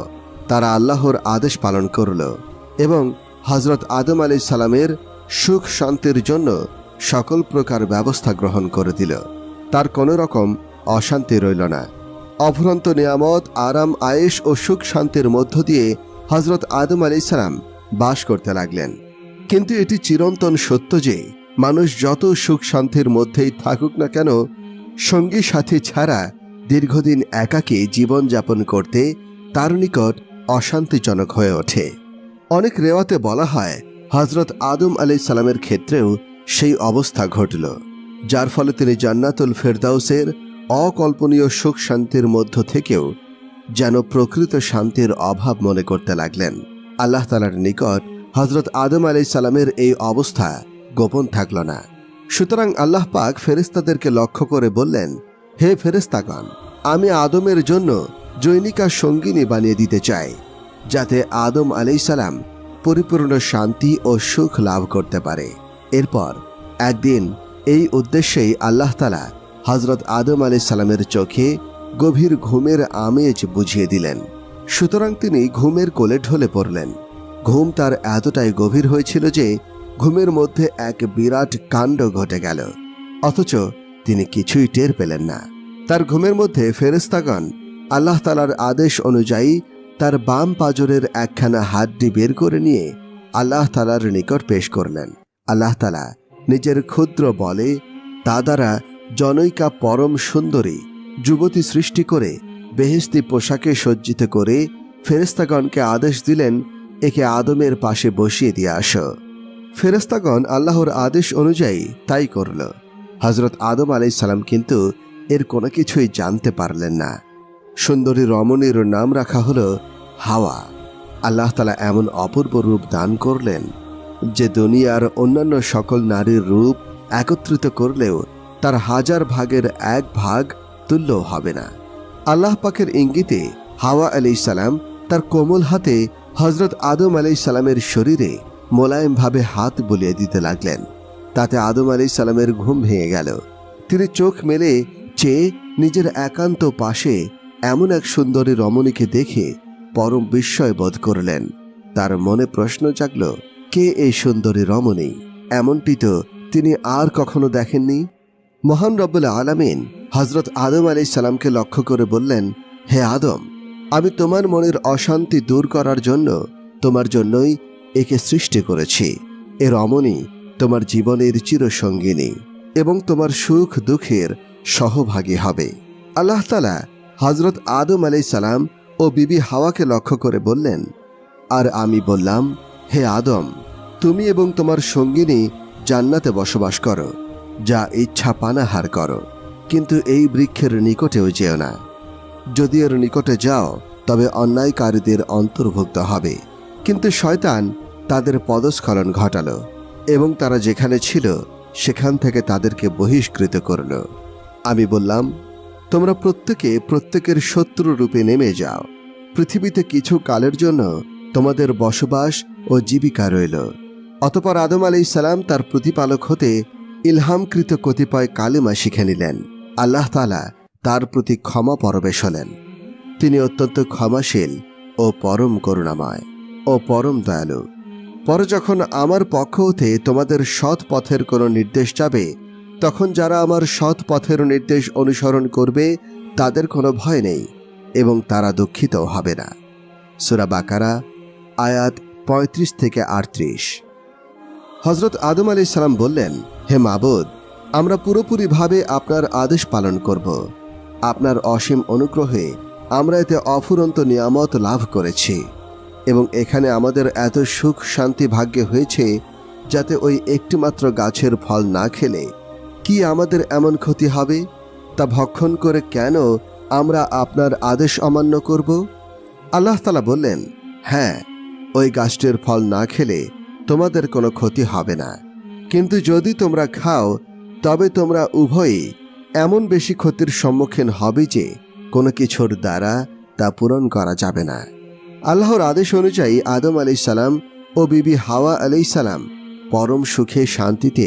তারা আল্লাহর আদেশ পালন করল এবং হযরত আদম আলাইহিস সালামের সুখ শান্তির জন্য সকল প্রকার ব্যবস্থা গ্রহণ করে দিল। তার কোনো রকম অশান্তি রইল না। অফুরন্ত নিয়ামত, আরাম, আয়েশ ও সুখ শান্তির মধ্য দিয়ে হযরত আদম আলাইহিস সালাম বাস করতে লাগলেন। কিন্তু এটি চিরন্তন সত্য যে মানুষ যত সুখ শান্তির মধ্যেই থাকুক না কেন, সঙ্গী সাথী ছাড়া দীর্ঘদিন একাকী জীবনযাপন করতে তার নিকট অশান্তিজনক হয়ে ওঠে। অনেক রেওয়াতে বলা হয় হযরত আদম আলাইহিস সালামের ক্ষেত্রেও সেই অবস্থা ঘটল, যার ফলে তিনি জান্নাতুল ফেরদাউসের অকল্পনীয় সুখ শান্তির মধ্য থেকেও যেন প্রকৃত শান্তির অভাব মনে করতে লাগলেন। আল্লাহ তাআলার নিকট হযরত আদম আলাইহিস সালামের এই অবস্থা গোপন থাকল না। সুতরাং আল্লাহ পাক ফেরেশতাদেরকে লক্ষ্য করে বললেন, হে ফেরেশতাগণ, আমি আদমের জন্য জৈনিকা সঙ্গিনী বানিয়ে দিতে চাই, যাতে আদম আলাইহিস সালাম পরিপূর্ণ শান্তি ও সুখ লাভ করতে পারে। এরপর একদিন এই উদ্দেশ্যেই আল্লাহ তাআলা হযরত আদম আলাইহিস সালামের চোখে গভীর ঘুমের আমেজ বুঝিয়ে দিলেন। সুতরাং তিনি ঘুমের কোলে ঢলে পড়লেন। ঘুম তার এতটাই গভীর হয়েছিল যে ঘুমের মধ্যে এক বিরাট কাণ্ড ঘটে গেল, অথচ তিনি কিছুই টের পেলেন না। তার ঘুমের মধ্যে ফেরেশতাগণ আল্লাহ তাআলার আদেশ অনুযায়ী তার বাম পাজরের একখানা হাড্ডি বের করে নিয়ে আল্লাহ তাআলার নিকট পেশ করলেন। আল্লাহ তাআলা নিজের ক্ষুদ্র বলে তা দ্বারা জনৈকা পরম সুন্দরী যুবতী সৃষ্টি করে বেহেশতি পোশাকে সজ্জিত করে ফেরেশতাগণকে আদেশ দিলেন, একে আদমের পাশে বসিয়ে দিয়ে আসো। ফেরেশতাগণ আল্লাহর আদেশ অনুযায়ী তাই করল। হযরত আদম আলাইহিস সালাম কিন্তু এর কোনো কিছুই জানতে পারলেন না। সুন্দরী রমণীর নাম রাখা হলো হাওয়া। আল্লাহ তাআলা এমন অপূর্ব রূপ দান করলেন যে দুনিয়ার অন্যান্য সকল নারীর রূপ একত্রিত করলেও তার 1000 ভাগের 1 ভাগ তুল্য হবে না। আল্লাহ পাকের ইঙ্গিতে হাওয়া আলাইহিস সালাম তার কোমল হাতে হযরত আদম আলাইহিস সালামের শরীরে মোলায়েমভাবে হাত বুলিয়ে দিতে লাগলেন। তাতে আদম আলাইহিস সালামের ঘুম ভেঙে গেল। তিনি চোখ মেলে চেয়ে নিজের একান্ত পাশে এমন এক সুন্দরী রমণীকে দেখে পরম বিস্ময় বোধ করলেন। তার মনে প্রশ্ন জাগল, কে এই সুন্দরী রমণী? এমনটি তো তিনি আর কখনো দেখেননি। মহান রব্বুল আলামিন হযরত আদম আলাইহিস সালামকে লক্ষ্য করে বললেন, হে আদম, আমি তোমার মনের অশান্তি দূর করার জন্য তোমার জন্যই একে সৃষ্টি করেছি। এ রমণী তোমার জীবনের চিরসঙ্গিনী এবং তোমার সুখ দুঃখের সহভাগী হবে। আল্লাহ তাআলা হযরত আদম আলাইহিস সালাম ও বিবি হাওয়াকে লক্ষ্য করে বললেন, আর আমি বললাম, হে আদম, তুমি এবং তোমার সঙ্গিনী জান্নাতে বসবাস করো, যা ইচ্ছা পানাহার করো, কিন্তু এই বৃক্ষের নিকটেও যেও না। যদি এর নিকটে যাও তবে অন্যায়কারীদের অন্তর্ভুক্ত হবে। কিন্তু শয়তান তাদের পদস্খলন ঘটালো এবং তারা যেখানে ছিল সেখান থেকে তাদেরকে বহিষ্কৃত করল। আমি বললাম, তোমরা প্রত্যেকে প্রত্যেকের শত্রু রূপে নেমে যাও। পৃথিবীতে কিছু কালের জন্য তোমাদের বসবাস ও জীবিকা রইল। অতঃপর আদম আলাইহিস সালাম তার প্রতিপালক হতে ইলহামকৃত কতিপয় কালিমা শিখে নিলেন। আল্লাহ তাআলা তার প্রতি ক্ষমা পরবেশ হলেন। তিনি অত্যন্ত ক্ষমাশীল ও পরম করুণাময় ও পরম দয়ালু। পরে যখন আমার পক্ষ হতে তোমাদের সৎ পথের কোনো নির্দেশ যাবে, তখন যারা আমার সৎ পথের নির্দেশ অনুসরণ করবে তাদের কোনো ভয় নেই এবং তারা দুঃখিতও হবে না। সূরা বাকারা আয়াত 35 থেকে 38। হযরত আদম আলাইহিস সালাম বললেন, হে মাবুদ, আমরা পুরোপুরিভাবে আপনার আদেশ পালন করব। আপনার অসীম অনুগ্রহে আমরা এতে অফুরন্ত নিয়ামত লাভ করেছি। এবং এখানে আমাদের এত সুখ শান্তি ভাগ্যে হয়েছে, যাতে ওই একটিমাত্র গাছের ফল না খেলে কি আমাদের এমন ক্ষতি হবে? তা ভক্ষণ করে কেন আমরা আপনার আদেশ অমান্য করব? আল্লাহ তাআলা বললেন, হ্যাঁ, ওই গাছটির ফল না খেলে তোমাদের কোনো ক্ষতি হবে না, কিন্তু যদি তোমরা খাও তবে তোমরা উভয়ই এমন বেশি ক্ষতির সম্মুখীন হবে যে কোনো কিছুর দ্বারা তা পূরণ করা যাবে না। আল্লাহর আদেশ অনুযায়ী আদম আলাইহিসসালাম ও বিবি হাওয়া আলাইহিসসালাম পরম সুখে শান্তিতে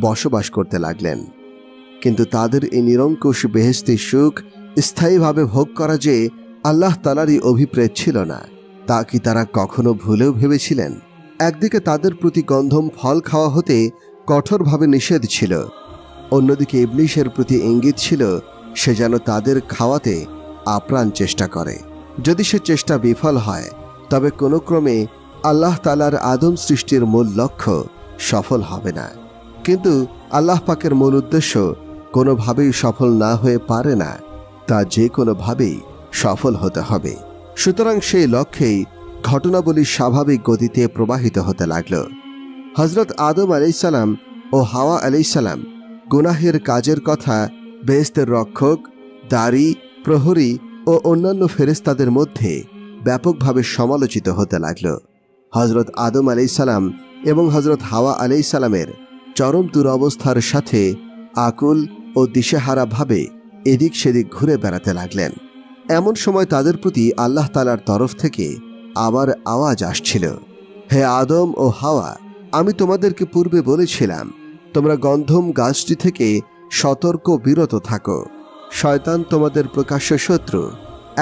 বসবাস করতে লাগলেন। কিন্তু তাদের এই নিরঙ্কুশ বেহেশতি সুখ স্থায়ীভাবে ভোগ করা যে আল্লাহ তাআলারই অভিপ্রেত ছিল না, তা কি তারা কখনো ভুলেও ভেবেছিলেন? একদিকে তাদের প্রতি গন্ধম ফল খাওয়া হতে কঠোরভাবে নিষেধ ছিল, অন্যদিকে ইবলীসের প্রতি ইঙ্গিত ছিল সে যেন তাদের খাওয়াতে আপ্রাণ চেষ্টা করে। যদি সে চেষ্টা বিফল হয় তবে কোনো ক্রমে আল্লাহ তাআলার আদম সৃষ্টির মূল লক্ষ্য সফল হবে না। কিন্তু আল্লাহ পাকের মূল উদ্দেশ্য কোনোভাবেই সফল না হয়ে পারে না, তা যে কোনোভাবেই সফল হতে হবে। সুতরাং সেই লক্ষ্যেই ঘটনাবলী স্বাভাবিক গতিতে প্রবাহিত হতে লাগল। হযরত আদম আলাইহিসসালাম ও হাওয়া আলাইহিসসালাম গুনাহের কাজের কথা বেহেশতের রক্ষক, দারী, প্রহরী ও অন্যান্য ফেরেশতাদের মধ্যে ব্যাপকভাবে সমালোচিত হতে লাগল। হযরত আদম আলাইহিসসালাম এবং হযরত হাওয়া আলাইহিসসালামের চরম দুরবস্থার সাথে আকুল ও দিশেহারাভাবে এদিক সেদিক ঘুরে বেড়াতে লাগলেন। এমন সময় তাদের প্রতি আল্লাহ তাআলার তরফ থেকে আবার আওয়াজ আসছিল, হে আদম ও হাওয়া, আমি তোমাদেরকে পূর্বে বলেছিলাম তোমরা গন্ধম গাছটি থেকে সতর্ক বিরত থাকো। শয়তান তোমাদের প্রকাশ্য শত্রু,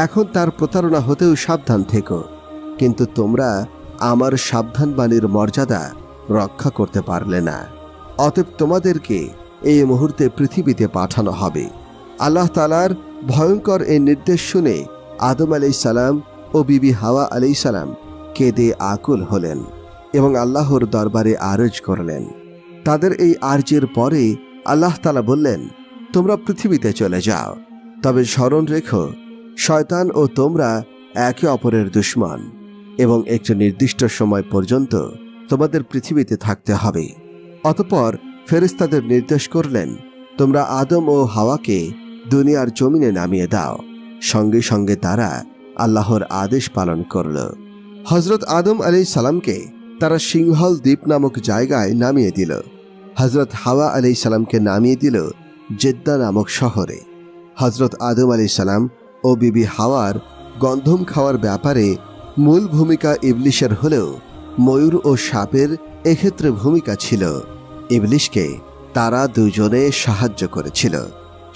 এখন তার প্রতারণা হতেও সাবধান থেকো। কিন্তু তোমরা আমার সাবধানবাণীর মর্যাদা রক্ষা করতে পারলে না, অতএব তোমাদেরকে এই মুহূর্তে পৃথিবীতে পাঠানো হবে। আল্লাহ তাআলার ভয়ঙ্কর এই নির্দেশ শুনে আদম আলাইহিসসালাম ও বিবি হাওয়া আলাইহিসসালাম কেঁদে আকুল হলেন এবং আল্লাহর দরবারে আরজ করলেন। তাদের এই আরজের পরে আল্লাহ তাআলা বললেন, তোমরা পৃথিবীতে চলে যাও, তবে স্মরণ রেখো শয়তান ও তোমরা একে অপরের দুশমন এবং একটি নির্দিষ্ট সময় পর্যন্ত তোমাদের পৃথিবীতে থাকতে হবে। অতঃপর ফেরেশতাদের নির্দেশ করলেন, তোমরা আদম ও হাওয়াকে দুনিয়ার জমিনে নামিয়ে দাও। সঙ্গে সঙ্গে তারা আল্লাহর আদেশ পালন করল। হযরত আদম আলাইহিসসালামকে তারা সিংহল দ্বীপ নামক জায়গায় নামিয়ে দিল। হযরত হাওয়া আলাইহিসসালামকে নামিয়ে দিল জেদ্দা নামক শহরে। হযরত আদম আলাইহিসসালাম ও বিবি হাওয়ার গন্ধম খাওয়ার ব্যাপারে মূল ভূমিকা ইবলীসের হলেও ময়ূর ও সাপের এক্ষেত্রে ভূমিকা ছিল। ইবলীসকে তারা দুজনে সাহায্য করেছিল।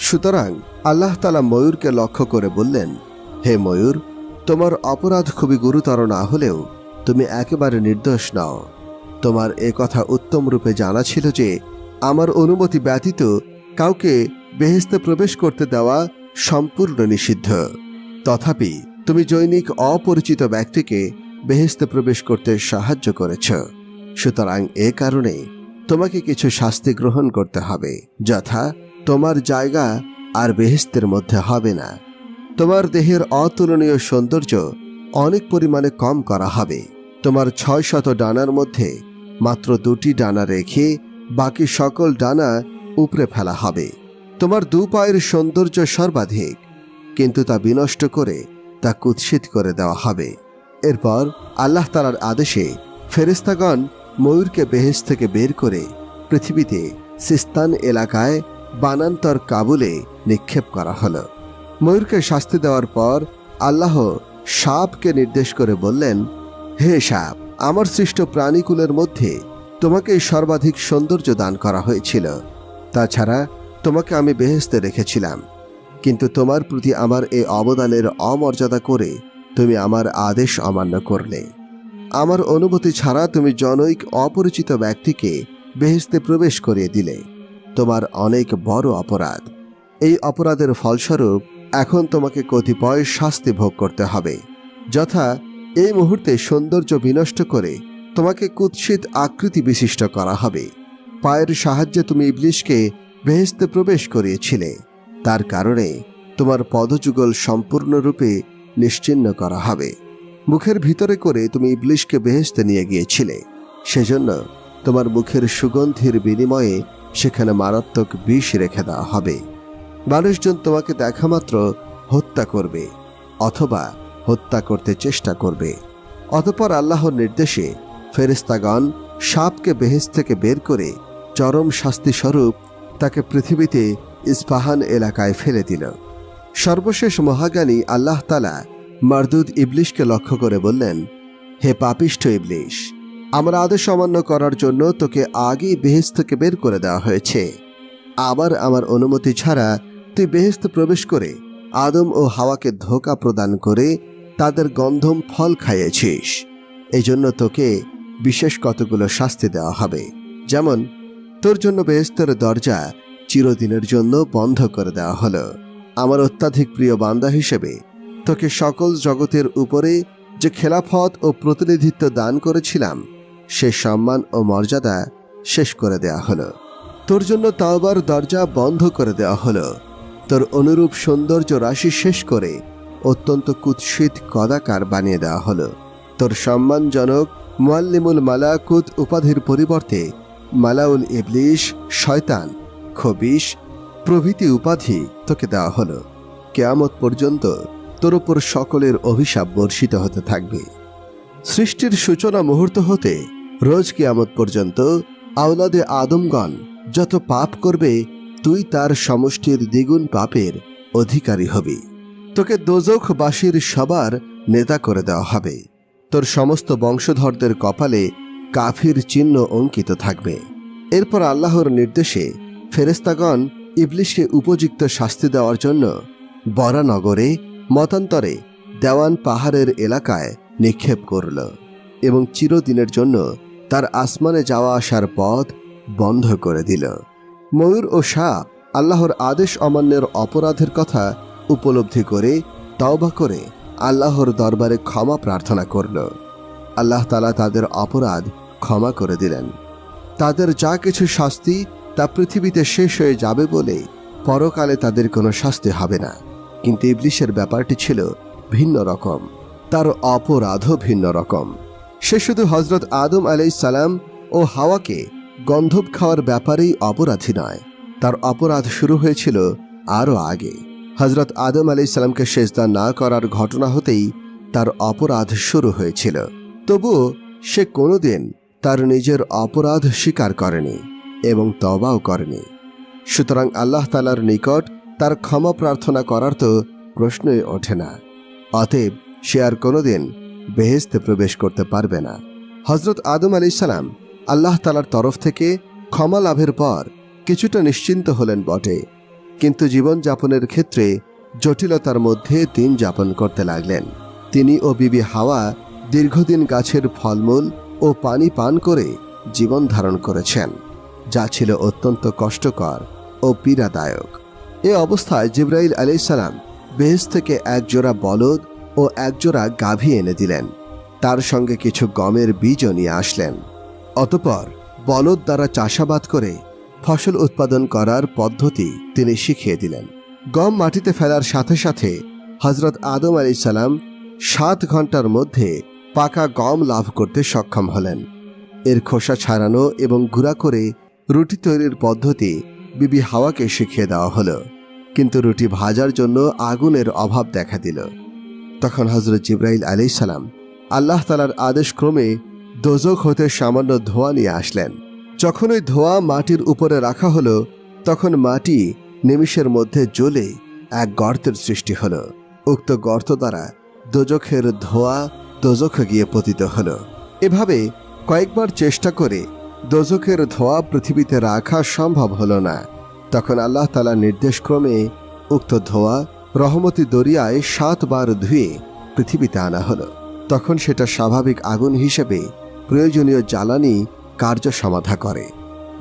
সুতরাং আল্লাহ তাআলা ময়ূরকে লক্ষ্য করে বললেন, হে ময়ূর, তোমার অপরাধ খুবই গুরুতর না হলেও তুমি একেবারে নির্দোষ নও। তোমার এ কথা উত্তম রূপে জানা ছিল যে আমার অনুমতি ব্যতীত কাউকে বেহেশতে প্রবেশ করতে দেওয়া সম্পূর্ণ নিষিদ্ধ। তথাপি তুমি জৈনিক অপরিচিত ব্যক্তিকে বেহেশতে প্রবেশ করতে সাহায্য করেছ। সুতরাং এ কারণে তোমাকে কিছু শাস্তি গ্রহণ করতে হবে, যথা তোমার জায়গা আর বেহেশতের মধ্যে হবে না। তোমার দেহের অতুলনীয় সৌন্দর্য অনেক পরিমাণে কম করা হবে। তোমার 600 ডানার মধ্যে মাত্র 2টি ডানা রেখে বাকি সকল ডানা উপড়ে ফেলা হবে। তোমার 2 পায়ের সৌন্দর্য সর্বাধিক, কিন্তু তা বিনষ্ট করে তা কুৎসিত করে দেওয়া হবে। এরপর আল্লাহ তাআলার আদেশে ফেরেশতাগণ ময়ূরকে বেহেশত থেকে বের করে পৃথিবীতে সিস্তান এলাকায় বানান্তর কাবুলে নিক্ষেপ করা হলো। ময়ূরকে শাস্তি দেওয়ার পর আল্লাহ সাপকে নির্দেশ করে বললেন, হে সাপ, আমার সৃষ্ট প্রাণীকুলের মধ্যে তোমাকে সর্বাধিক সৌন্দর্য দান করা হয়েছিল। তাছাড়া তোমাকে আমি বেহেশতে রেখেছিলাম, কিন্তু তোমার প্রতি আমার এই অবদানের অমর্যাদা করে তুমি আমার আদেশ অমান্য করলে। আমার অনুমতি ছাড়া তুমি জনৈক অপরিচিত ব্যক্তিকে বেহেশতে প্রবেশ করিয়ে দিলে। তোমার অনেক বড় অপরাধ। এই অপরাধের ফলস্বরূপ এখন তোমাকে কতিপয় শাস্তি ভোগ করতে হবে, যথা এই মুহূর্তে সৌন্দর্য বিনষ্ট করে তোমাকে কুৎসিত আকৃতি বিশিষ্ট করা হবে। পায়ের সাহায্যে তুমি ইবলীসকে বেহেশতে প্রবেশ করিয়েছিলে, তার কারণে তোমার পদযুগল সম্পূর্ণরূপে নিশ্চিহ্ন করা হবে। মুখের ভিতরে করে তুমি ইবলিশকে বেহেশতে নিয়ে গিয়েছিলে, সেজন্য তোমার মুখের সুগন্ধির বিনিময়ে সেখানে মারাত্মক বিষ রেখে দেওয়া হবে। মানুষজন তোমাকে দেখা মাত্র হত্যা করবে অথবা হত্যা করতে চেষ্টা করবে। অতঃপর আল্লাহর নির্দেশে ফেরেশতাগণ সাপকে বেহেশত থেকে বের করে চরম শাস্তি স্বরূপ তাকে পৃথিবীতে ইস্পাহান এলাকায় ফেলে দিল। সর্বশেষ মহাজ্ঞানী আল্লাহ তাআলা মারদুদ ইবলিশকে লক্ষ্য করে বললেন, হে পাপিষ্ঠ ইবলিশ, আমার আদেশ অমান্য করার জন্য তোকে আগেই বেহেশত থেকে বের করে দেওয়া হয়েছে। আবার আমার অনুমতি ছাড়া তুই বেহেশত প্রবেশ করে আদম ও হাওয়াকে ধোঁকা প্রদান করে তাদের গন্ধম ফল খাইয়েছিস। এই জন্য তোকে বিশেষ কতগুলো শাস্তি দেওয়া হবে। যেমন, তোর জন্য বেহেশতের দরজা চিরদিনের জন্য বন্ধ করে দেওয়া হলো। আমার অত্যাধিক প্রিয় বান্দা হিসেবে তোকে সকল জগতের উপরে যে খেলাফত ও প্রতিনিধিত্ব দান করেছিলাম সে সম্মান ও মর্যাদা শেষ করে দেওয়া হলো। তোর জন্য তাওবার দরজা বন্ধ করে দেওয়া হলো। তোর অনুরূপ সৌন্দর্য রাশি শেষ করে অত্যন্ত কুৎসিত কদাকার বানিয়ে দেওয়া হলো। তোর সম্মানজনক মুআল্লিমুল মালাকুত উপাধির পরিবর্তে মালাউল ইবলিশ, শয়তান, খবিশ প্রভৃতি উপাধি তোকে দেওয়া হলো। কিয়ামত পর্যন্ত তোর উপর সকলের অভিশাপ বর্ষিত হতে থাকবে। সৃষ্টির সূচনা মুহূর্ত হতে রোজ কিয়ামত পর্যন্ত আওলাদে আদমগণ যত পাপ করবে তুই তার সমষ্টির দ্বিগুণ পাপের অধিকারী হবি। তোকে দোজখবাসীর সবার নেতা করে দেওয়া হবে। তোর সমস্ত বংশধরদের কপালে কাফির চিহ্ন অঙ্কিত থাকবে। এরপর আল্লাহর নির্দেশে ফেরেশতাগণ ইবলিশকে উপযুক্ত শাস্তি দেওয়ার জন্য বরানগরে মতান্তরে দেওয়ান পাহাড়ের এলাকায় নিক্ষেপ করল এবং চিরদিনের জন্য তার আসমানে যাওয়া আসার পথ বন্ধ করে দিল। ময়ূর ও সাপ আল্লাহর আদেশ অমান্যের অপরাধের কথা উপলব্ধি করে তওবা করে আল্লাহর দরবারে ক্ষমা প্রার্থনা করল। আল্লাহ তাআলা তাদের অপরাধ ক্ষমা করে দিলেন। তাদের যা কিছু শাস্তি তা পৃথিবীতে শেষ হয়ে যাবে বলে পরকালে তাদের কোনো শাস্তি হবে না। কিন্তু ইবলিশের ব্যাপারটি ছিল ভিন্ন রকম, তার অপরাধও ভিন্ন রকম। সে শুধু হযরত আদম আলাইহিস সালাম ও হাওয়াকে গন্ধব খাওয়ার ব্যাপারেই অপরাধী নয়, তার অপরাধ শুরু হয়েছিল আরও আগে। হযরত আদম আলাইহিস সালামকে সেজদা না করার ঘটনা হতেই তার অপরাধ শুরু হয়েছিল। তবুও সে কোনোদিন তার নিজের অপরাধ স্বীকার করেনি এবং তওবাও করেনি। সুতরাং আল্লাহ তাআলার নিকট তার ক্ষমা প্রার্থনা করার তো প্রশ্নই ওঠে না। অতএব সে আর কোনোদিন বেহেশতে প্রবেশ করতে পারবে না। হযরত আদম আলাইহিস সালাম আল্লাহ তাআলার তরফ থেকে ক্ষমা লাভের পর কিছুটা নিশ্চিন্ত হলেন বটে, কিন্তু জীবনযাপনের ক্ষেত্রে জটিলতার মধ্যে দিন যাপন করতে লাগলেন। তিনি ও বিবি হাওয়া দীর্ঘদিন গাছের ফলমূল ও পানি পান করে জীবন ধারণ করেছেন, যা ছিল অত্যন্ত কষ্টকর ও পীড়াদায়ক। এ অবস্থায় জিবরাইল আলাইহিস সালাম বেহেশত থেকে একজোড়া বলদ ও একজোড়া গাভী এনে দিলেন। তার সঙ্গে কিছু গমের বীজও নিয়ে আসলেন। অতঃপর বলদ দ্বারা চাষাবাদ করে ফসল উৎপাদন করার পদ্ধতি তিনি শিখিয়ে দিলেন। গম মাটিতে ফেলার সাথে সাথে হযরত আদম আলাইহিস সালাম 7 ঘন্টার মধ্যে পাকা গম লাভ করতে সক্ষম হলেন। এর খোসা ছাড়ানো এবং গুঁড়া করে রুটি তৈরির পদ্ধতি বিবি হাওয়াকে শিখিয়ে দেওয়া হলো, কিন্তু রুটি ভাজার জন্য আগুনের অভাব দেখা দিল। তখন হযরত জিবরাইল আলাইহিস সালাম আল্লাহ তাআলার আদেশ ক্রমে দোজখ হতে সামান্য ধোঁয়া নিয়ে আসলেন। যখন ওই ধোঁয়া মাটির উপরে রাখা হলো তখন মাটি নিমিষের মধ্যে জ্বলে এক গর্তের সৃষ্টি হলো। উক্ত গর্ত দ্বারা দোজখের ধোঁয়া দোজখে গিয়ে পতিত হলো। এভাবে কয়েকবার চেষ্টা করে দোজখের ধোঁয়া পৃথিবীতে রাখা সম্ভব হলো না। তখন আল্লাহ তাআলা নির্দেশক্রমে উক্ত ধোঁয়া রহমতি দরিয়ায় 7 বার ধুয়ে পৃথিবীতে আনা হলো। তখন সেটা স্বাভাবিক আগুন হিসেবে প্রয়োজনীয় জ্বালানি কার্য সমাধা করে।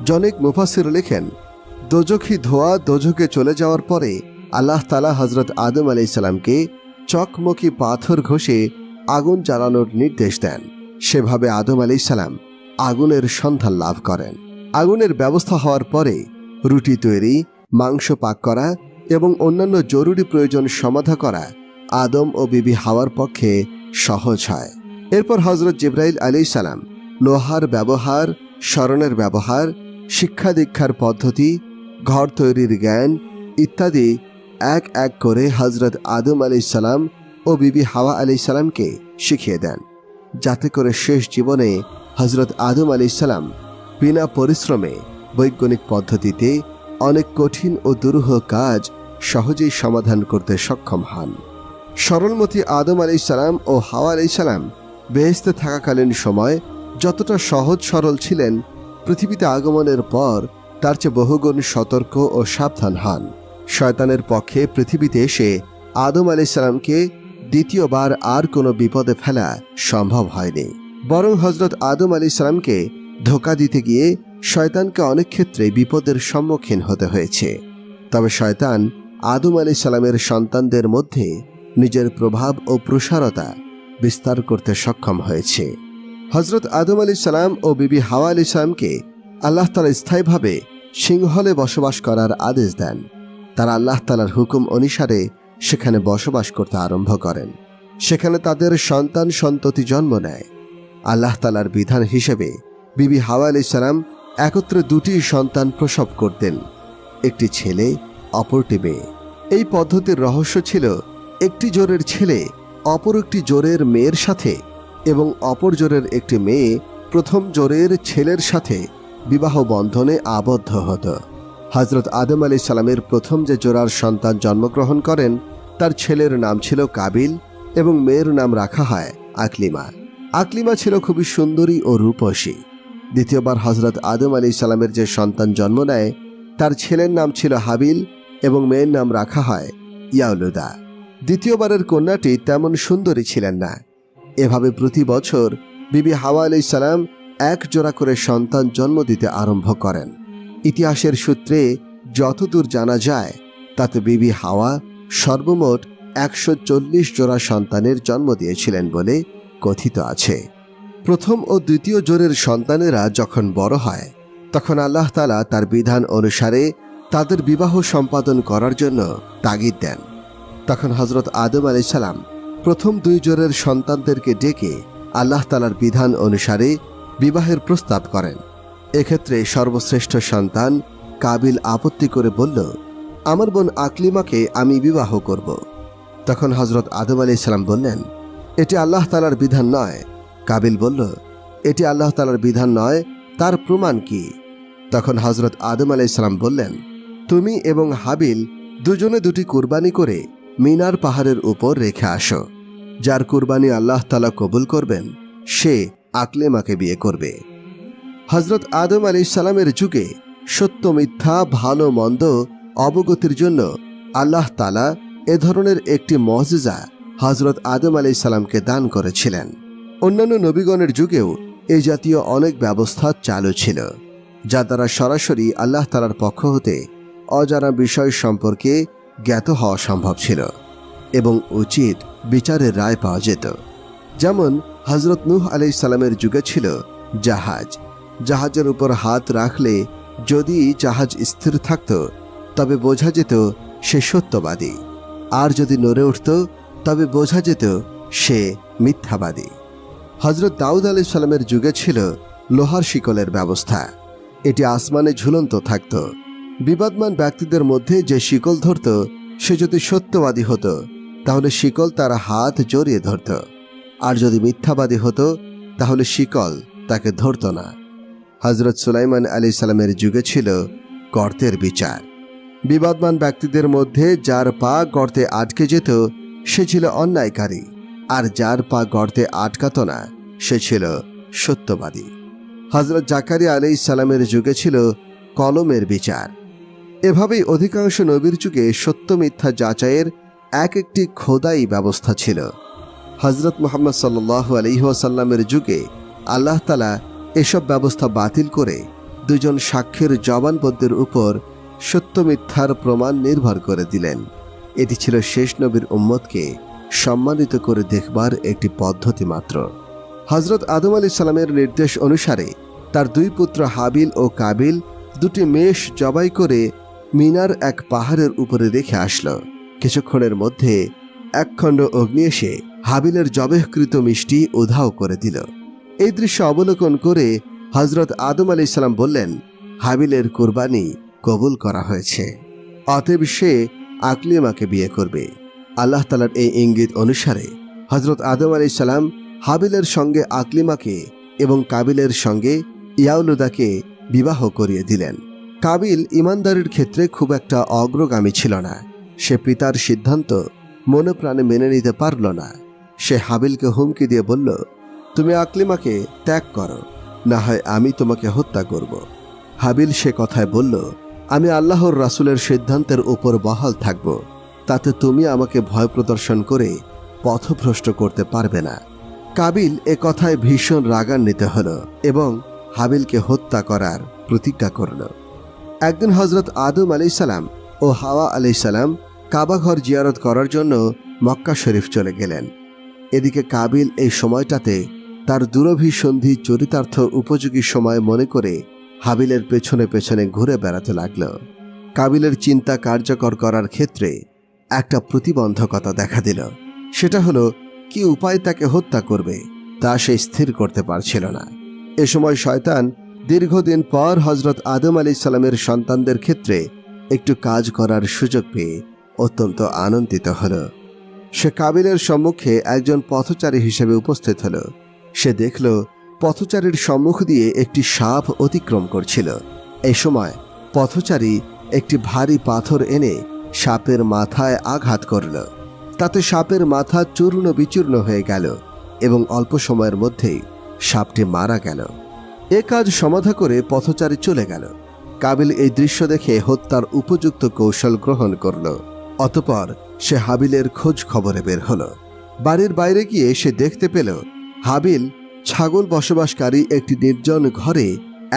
জনৈক মুফাসসির লেখেন, দোজখী ধোঁয়া দোজখে চলে যাওয়ার পরে আল্লাহ তাআলা হযরত আদম আলাইহিস সালামকে চকমকি পাথর ঘষে আগুন জ্বালানোর নির্দেশ দেন। সেভাবে আদম আলাইহিস সালাম আগুনের সন্ধান লাভ করেন। আগুনের ব্যবস্থা হওয়ার পরে রুটি তৈরি, মাংস পাক করা এবং অন্যান্য জরুরি প্রয়োজন সমাধা করা আদম ও বিবি হাওয়ার পক্ষে সহজ হয়। এরপর হজরত জিবরাইল আলাইহিস সালাম লোহার ব্যবহার, স্মরণের ব্যবহার, শিক্ষা দীক্ষার পদ্ধতি, ঘর তৈরির জ্ঞান ইত্যাদি এক এক করে হজরত আদম আলাইহিস সালাম ও বিবি হাওয়া আলাইহিস সালামকে শিখিয়ে দেন, যাতে করে শেষ জীবনে হজরত আদম আলাইহিস সালাম বিনা পরিশ্রমে বৈজ্ঞানিক পদ্ধতিতে অনেক কঠিন ও দুরূহ কাজ সহজেই সমাধান করতে সক্ষম হন। সরলমতি আদম আলাইহিস সালাম ও হাওয়া আলাইহিস সালাম বেহেশতে থাকাকালীন সময় যতটা সহজ সরল ছিলেন, পৃথিবীতে আগমনের পর তার চেয়ে বহুগুণ সতর্ক ও সাবধান হন। শয়তানের পক্ষে পৃথিবীতে এসে আদম আলাইহিস সালামকে দ্বিতীয়বার আর কোনো বিপদে ফেলা সম্ভব হয়নি, বরং হজরত আদম আলাইহিস সালামকে ধোঁকা দিতে গিয়ে শয়তানকে অনেক ক্ষেত্রে বিপদের সম্মুখীন হতে হয়েছে। তবে শয়তান আদম আলাইহিস সালামের সন্তানদের মধ্যে নিজের প্রভাব ও প্রসারতা বিস্তার করতে সক্ষম হয়েছে। হজরত আদম আলাইহিস সালাম ও বিবি হাওয়া আলাইহিস সালামকে আল্লাহ তাআলা স্থায়ীভাবে সিংহলে বসবাস করার আদেশ দেন। তারা আল্লাহ তাআলার হুকুম অনুসারে সেখানে বসবাস করতে আরম্ভ করেন। সেখানে তাদের সন্তান সন্ততি জন্ম নেয়। আল্লাহ তাআলার বিধান হিসেবে বিবি হাওয়া আলাইহিস সালাম একত্রে দুটি সন্তান প্রসব করতেন, একটি ছেলে, অপরটি মেয়ে। এই পদ্ধতির রহস্য ছিল একটি জোরের ছেলে অপর একটি জোরের মেয়ের সাথে এবং অপর জোরের একটি মেয়ে প্রথম জোরের ছেলের সাথে বিবাহ বন্ধনে আবদ্ধ হতো। হজরত আদম আলাইহিস সালামের প্রথম যে জোড়ার সন্তান জন্মগ্রহণ করেন তার ছেলের নাম ছিল কাবিল এবং মেয়ের নাম রাখা হয় আকলিমা। আকলিমা ছিল খুবই সুন্দরী ও রূপসী। দ্বিতীয়বার হজরত আদম আলাইহিস সালামের যে সন্তান জন্ম নেয় তার ছেলের নাম ছিল হাবিল এবং মেয়ের নাম রাখা হয় ইয়াউলুদা। দ্বিতীয়বারের কন্যাটি তেমন সুন্দরী ছিলেন না। এভাবে প্রতি বছর বিবি হাওয়া আলাইহিস সালাম এক জোড়া করে সন্তান জন্ম দিতে আরম্ভ করেন। ইতিহাসের সূত্রে যতদূর জানা যায় তাতে বিবি হাওয়া সর্বমোট 140 জোড়া সন্তানের জন্ম দিয়েছিলেন বলে কথিত আছে। প্রথম ও দ্বিতীয় জোড়ের সন্তানেরা যখন বড় হয় তখন আল্লাহ তাআলা তার বিধান অনুসারে তাদের বিবাহ সম্পাদন করার জন্য তাগিদ দেন। তখন হজরত আদম আলাইহিস সালাম প্রথম দুই জোড়ের সন্তানদেরকে ডেকে আল্লাহ তাআলার বিধান অনুসারে বিবাহের প্রস্তাব করেন। এক্ষেত্রে সর্বশ্রেষ্ঠ সন্তান কাবিল আপত্তি করে বলল, আমার বোন আকলিমাকে আমি বিবাহ করব। তখন হজরত আদম আলাইহিস সালাম বললেন, এটি আল্লাহ তাআলার বিধান নয়। কাবিল বলল, এটি আল্লাহ তাআলার বিধান নয়, তার প্রমাণ কি? তখন হজরত আদম আলাইহিস সালাম বললেন, তুমি এবং হাবিল দুজনে দুটি কুরবানি করে মিনার পাহাড়ের উপর রেখে আসো। যার কুরবানি আল্লাহ তাআলা কবুল করবেন সে আকলিমাকে বিয়ে করবে। হজরত আদম আলাইহিস সালামের যুগে সত্য মিথ্যা, ভালো মন্দ অবগতির জন্য আল্লাহ তাআলা এ ধরনের একটি মুজিজা হজরত আদম আলাইহিস সালামকে দান করেছিলেন। অন্যান্য নবীগণের যুগেও এই জাতীয় অনেক ব্যবস্থা চালু ছিল, যা দ্বারা সরাসরি আল্লাহ তাআলার পক্ষ হতে অজানা বিষয় সম্পর্কে জ্ঞাত হওয়া সম্ভব ছিল এবং উচিত বিচারের রায় পাওয়া যেত। যেমন হজরত নূহ আলাইহিস সালামের যুগে ছিল জাহাজ। জাহাজের উপর হাত রাখলে যদি জাহাজ স্থির থাকত তবে বোঝা যেত সে সত্যবাদী, আর যদি নড়ে উঠত তবে বোঝা যেত সে মিথ্যাবাদী। হজরত দাউদ আলাইহিস সালামের যুগে ছিল লোহার শিকলের ব্যবস্থা। এটি আসমানে ঝুলন্ত থাকত। বিবাদমান ব্যক্তিদের মধ্যে যে শিকল ধরত সে যদি সত্যবাদী হতো তাহলে শিকল তার হাত জড়িয়ে ধরত, আর যদি মিথ্যাবাদী হতো তাহলে শিকল তাকে ধরত না। হজরত সুলাইমান আলাইহিস সালামের যুগে ছিল গর্তের বিচার। বিবাদমান ব্যক্তিদের মধ্যে যার পা গর্তে আটকে যেত সে ছিল অন্যায়কারী, আর যার পা গর্তে আটকাত না সে ছিল সত্যবাদী। হজরত জাকারিয়া আলাইহিস সালামের যুগে ছিল কলমের বিচার। এভাবেই অধিকাংশ নবীর যুগে সত্য মিথ্যা যাচাইয়ের এক একটি খোদাই ব্যবস্থা ছিল। হজরত মুহাম্মদ সাল্লাল্লাহু আলাইহি ওয়াসাল্লামের যুগে আল্লাহ তাআলা এসব ব্যবস্থা বাতিল করে দুজন সাক্ষীর জবানবন্দির উপর সত্য মিথ্যার প্রমাণ নির্ভর করে দিলেন। এটি ছিল শেষ নবীর উম্মতকে সম্মানিত করে দেখবার একটি পদ্ধতি মাত্র। হজরত আদম আলাইহিস সালামের নির্দেশ অনুসারে তার দুই পুত্র হাবিল ও কাবিল দুটি মেষ জবাই করে মিনার এক পাহাড়ের উপরে রেখে আসলো। কিছুক্ষণের মধ্যে এক খণ্ড অগ্নি এসে হাবিলের জবেহকৃত মিষ্টি উধাও করে দিল। এই দৃশ্য অবলোকন করে হযরত আদম আলাইহিস সালাম বললেন, হাবিলের কুরবানি কবুল করা হয়েছে, অতএব সে আকলিমাকে বিয়ে করবে। আল্লাহ তাআলার এই ইঙ্গিত অনুসারে হযরত আদম আলাইহিস সালাম হাবিলের সঙ্গে আকলিমাকে এবং কাবিলের সঙ্গে ইয়াউলুদাকে বিবাহ করিয়ে দিলেন। কাবিল ইমানদারির ক্ষেত্রে খুব একটা অগ্রগামী ছিল না। সে পিতার সিদ্ধান্ত মনে প্রাণে মেনে নিতে পারল না। সে হাবিলকে হুমকি দিয়ে বলল, তুমি আকলিমাকে ত্যাগ করো, না হয় আমি তোমাকে হত্যা করব। হাবিল সে কথায় বলল, আমি আল্লাহর রাসূলের সিদ্ধান্তের উপর বহাল থাকব, তাতে তুমি আমাকে ভয় প্রদর্শন করে পথভ্রষ্ট করতে পারবে না। কাবিল এ কথায় ভীষণ রাগান্বিত হল এবং হাবিলকে হত্যা করার প্রতিজ্ঞা করল। একদিন হযরত আদম আলাইহিস সালাম ও হাওয়া আলাইহিস সালাম কাবা ঘর জিয়ারত করার জন্য মক্কা শরীফ চলে গেলেন। এদিকে কাবিল এই সময়টাতে তার দুরভিসন্ধি চরিতার্থ উপযোগী সময় মনে করে হাবিলের পেছনে পেছনে ঘুরে বেড়াতে লাগল। কাবিলের চিন্তা কার্যকর করার ক্ষেত্রে একটা প্রতিবন্ধকতা দেখা দিল। সেটা হলো কি উপায় তাকে হত্যা করবে তা সে স্থির করতে পারছিল না। এ সময় শয়তান দীর্ঘদিন পর হযরত আদম আলাইহিস সালামের সন্তানদের ক্ষেত্রে একটু কাজ করার সুযোগ পেয়ে অত্যন্ত আনন্দিত হল। সে কাবিলের সম্মুখে একজন পথচারী হিসেবে উপস্থিত হল। সে দেখল পথচারীর সম্মুখ দিয়ে একটি সাপ অতিক্রম করছিল। এই সময় পথচারী একটি ভারী পাথর এনে সাপের মাথায় আঘাত করল। তাতে সাপের মাথা চূর্ণ বিচূর্ণ হয়ে গেল এবং অল্প সময়ের মধ্যেই সাপটি মারা গেল। এ কাজ সমাধা করে পথচারী চলে গেল। কাবিল এই দৃশ্য দেখে হত্যার উপযুক্ত কৌশল গ্রহণ করল। অতঃপর সে হাবিলের খোঁজ খবরে বের হল। বাড়ির বাইরে গিয়ে সে দেখতে পেল হাবিল ছাগল বসবাসকারী একটি নির্জন ঘরে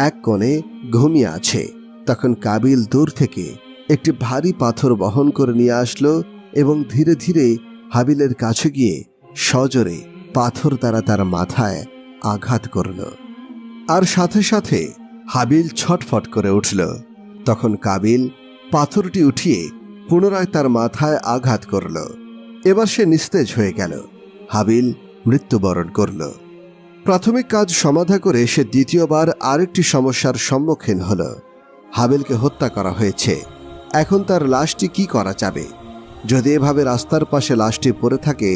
এক কোণে ঘুমিয়ে আছে। তখন কাবিল দূর থেকে একটি ভারী পাথর বহন করে নিয়ে আসলো এবং ধীরে ধীরে হাবিলের কাছে গিয়ে সজোরে পাথর দ্বারা তার মাথায় আঘাত করল। আর সাথে সাথে হাবিল ছটফট করে উঠল। তখন কাবিল পাথরটি উঠিয়ে পুনরায় তার মাথায় আঘাত করল। এবার সে নিস্তেজ হয়ে গেল। হাবিল মৃত্যুবরণ করল। প্রাথমিক কাজ সমাধা করে সে দ্বিতীয়বার আরেকটি সমস্যার সম্মুখীন হল। হাবিলকে হত্যা করা হয়েছে, এখন তার লাশটি কি করা যাবে? যদি এভাবে রাস্তার পাশে লাশটি পড়ে থাকে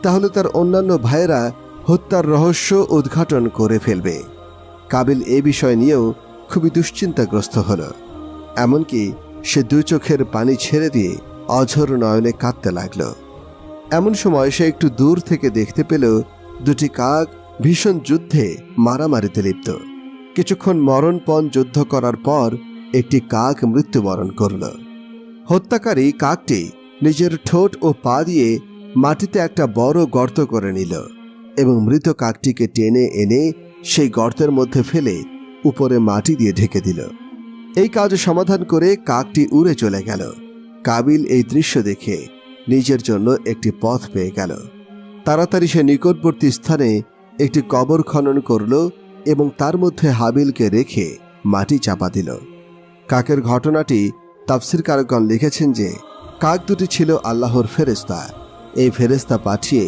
তাহলে তার অন্যান্য ভাইয়েরা হত্যার রহস্য উদ্ঘাটন করে ফেলবে। কাবিল এ বিষয় নিয়েও খুবই দুশ্চিন্তাগ্রস্ত হল। এমনকি সে দুই চোখের পানি ছেড়ে দিয়ে অঝোর নয়নে কাঁদতে লাগল। এমন সময় সে একটু দূর থেকে দেখতে পেল দুটি কাক ভীষণ যুদ্ধে মারামারিতে লিপ্ত। কিছুক্ষণ মরণপণ যুদ্ধ করার পর একটি কাক মৃত্যুবরণ করল। হত্যাকারী কাকটি নিজের ঠোঁট ও পা দিয়ে মাটিতে একটা বড় গর্ত করে নিল এবং মৃত কাকটিকে টেনে এনে সেই গর্তের মধ্যে ফেলে উপরে মাটি দিয়ে ঢেকে দিল। এই কাজ সমাধান করে কাকটি উড়ে চলে গেল। কাবিল এই দৃশ্য দেখে নিজের জন্য একটি পথ পেয়ে গেল। তাড়াতাড়ি সে নিকটবর্তী স্থানে একটি কবর খনন করল এবং তার মধ্যে হাবিলকে রেখে মাটি চাপা দিল। কাকের ঘটনাটি তাফসীরকারগণ লিখেছেন যে কাক দুটি ছিল আল্লাহর ফেরেশতা। এই ফেরেশতা পাঠিয়ে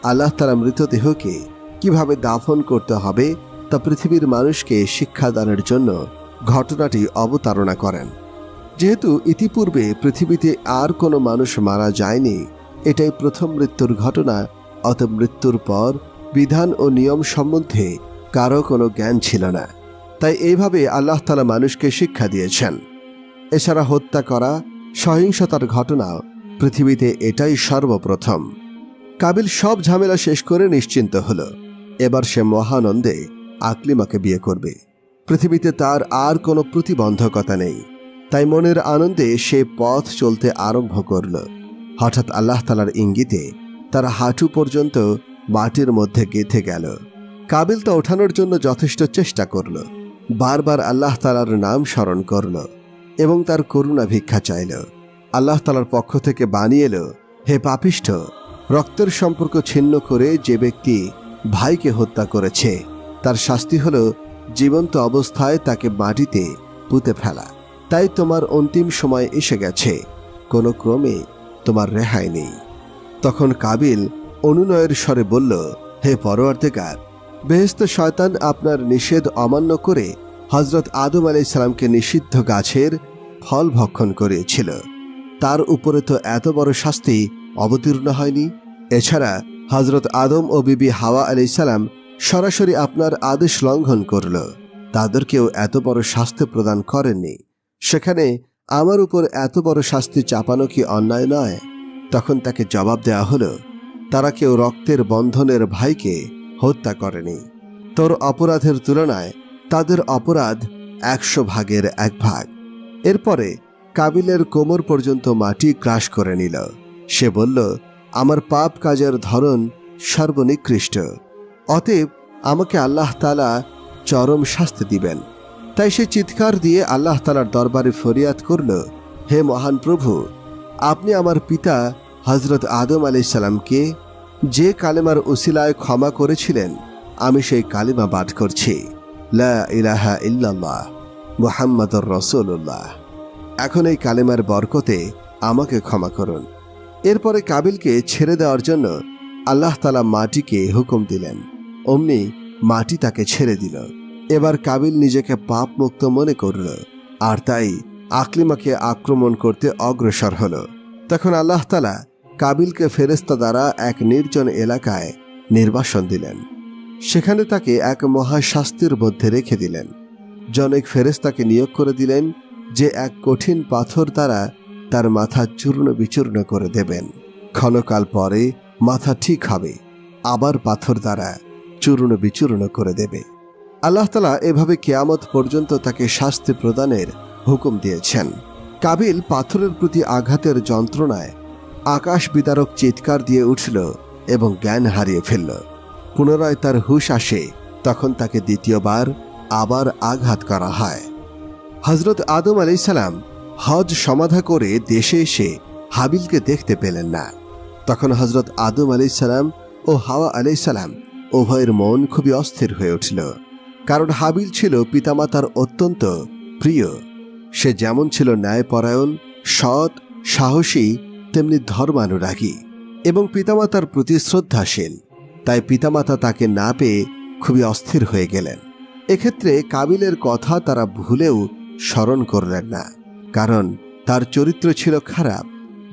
আল্লাহ তাআলা মৃতদেহকে কিভাবে দাফন করতে হবে তা পৃথিবীর মানুষকে শিক্ষাদানের জন্য ঘটনাটি অবতারণা করেন। যেহেতু ইতিপূর্বে পৃথিবীতে আর কোনো মানুষ মারা যায়নি, এটাই প্রথম মৃত্যুর ঘটনা, অতএব মৃত্যুর পর বিধান ও নিয়ম সম্বন্ধে কারো কোনো জ্ঞান ছিল না। তাই এইভাবে আল্লাহ তাআলা মানুষকে শিক্ষা দিয়েছেন। এছাড়া হত্যা করা, সহিংসতার ঘটনা পৃথিবীতে এটাই সর্বপ্রথম। কাবিল সব ঝামেলা শেষ করে নিশ্চিন্ত হল। এবার সে মহানন্দে আকলিমাকে বিয়ে করবে। পৃথিবীতে তার আর কোনো প্রতিবন্ধকতা নেই। তাই মনের আনন্দে সে পথ চলতে আরম্ভ করল। হঠাৎ আল্লাহ তাআলার ইঙ্গিতে তার হাঁটু পর্যন্ত মাটির মধ্যে গেঁথে গেল। কাবিল তা ওঠানোর জন্য যথেষ্ট চেষ্টা করল, বারবার আল্লাহ তাআলার নাম স্মরণ করল এবং তার করুণা ভিক্ষা চাইল। আল্লাহ তাআলার পক্ষ থেকে বাণী এলো, হে পাপিষ্ঠ, রক্তের সম্পর্ক ছিন্ন করে যে ব্যক্তি ভাইকে হত্যা করেছে তার শাস্তি হলো জীবন্ত অবস্থায় তাকে মাটিতে পুঁতে ফেলা। তাই তোমার অন্তিম সময় এসে গেছে, কোনো ক্রমে তোমার রেহাই নেই। তখন কাবিল অনুনয়ের স্বরে বলল, হে পরওয়ারদিগার, বেহেশত শয়তান আপনার নিষেধ অমান্য করে হযরত আদম আলাইহিস সালামকে নিষিদ্ধ গাছের ফল ভক্ষণ করিয়েছিল। তার উপরে তো এত বড় শাস্তি অবতীর্ণ হয়নি। এছাড়া হযরত আদম ও বিবি হাওয়া আলাইহিস সালাম সরাসরি আপনার আদেশ লঙ্ঘন করল, তাদেরকেও এত বড় শাস্তি প্রদান করেননি। সেখানে আমার উপর এত বড় শাস্তি চাপানো কি অন্যায় নয়? তখন তাকে জবাব দেওয়া হলো, তারা কেউ রক্তের বন্ধনের ভাইকে হত্যা করেনি। তোর অপরাধের তুলনায় তাদের অপরাধ 100 ভাগের 1 ভাগ। এরপরে কাবিলের কোমর পর্যন্ত মাটি গ্রাস করে নিল। সে বলল, আমার পাপ কাজের ধরন সর্বনিকৃষ্ট, অতএব আমাকে আল্লাহ তাআলা চরম শাস্তি দিবেন। তাই সে চিৎকার দিয়ে আল্লাহ তাআলার দরবারে ফরিয়াদ করল, হে মহান প্রভু, আপনি আমার পিতা হযরত আদম আলাইহিস সালামকে যে কালেমার উসিলায় ক্ষমা করেছিলেন, আমি সেই কালিমা পাঠ করছি, লা ইলাহা ইল্লাল্লাহ মুহাম্মাদুর রাসূলুল্লাহ। এখন এই কালেমার বরকতে আমাকে ক্ষমা করুন। এরপরে কাবিলকে ছেড়ে দেওয়ার জন্য আল্লাহ তাআলা মাটিকে হুকুম দিলেন। অমনি মাটি তাকে ছেড়ে দিল। এবার কাবিল নিজেকে পাপ মুক্ত মনে করল, আর তাই আকলিমাকে আক্রমণ করতে অগ্রসর হল। তখন আল্লাহ তাআলা কাবিলকে ফেরেশতা দ্বারা এক নির্জন এলাকায় নির্বাসন দিলেন। সেখানে তাকে এক মহাশাস্তির মধ্যে রেখে দিলেন। জনৈক ফেরেশতাকে নিয়োগ করে দিলেন যে এক কঠিন পাথর দ্বারা তার মাথা চূর্ণ বিচূর্ণ করে দেবেন। ক্ষণকাল পরে মাথা ঠিক হবে, আবার পাথর দ্বারা চূর্ণ বিচূর্ণ করে দেবে। আল্লাহ তাআলা এভাবে কিয়ামত পর্যন্ত তাকে শাস্তি প্রদানের হুকুম দিয়েছেন। কাবিল পাথরের প্রতি আঘাতের যন্ত্রণায় আকাশ বিদারক চিৎকার দিয়ে উঠল এবং জ্ঞান হারিয়ে ফেলল। পুনরায় তার হুঁশ আসে, তখন তাকে দ্বিতীয়বার আবার আঘাত করা হয়। হযরত আদম আলাইহিস সালাম হজ সমাধা করে দেশে এসে হাবিলকে দেখতে পেলেন না। তখন হযরত আদম আলাইহিস সালাম ও হাওয়া আলাইহিস সালাম উভয়ের মন খুবই অস্থির হয়ে উঠল। কারণ হাবিল ছিল পিতামাতার অত্যন্ত প্রিয়। সে যেমন ছিল ন্যায়পরায়ণ, সৎ, সাহসী, তেমনি ধর্মানুরাগী এবং পিতামাতার প্রতি শ্রদ্ধাশীল। তাই পিতামাতা তাকে না পেয়ে খুবই অস্থির হয়ে গেলেন। এক্ষেত্রে কাবিলের কথা তারা ভুলেও স্মরণ করলেন না, কারণ তার চরিত্র ছিল খারাপ।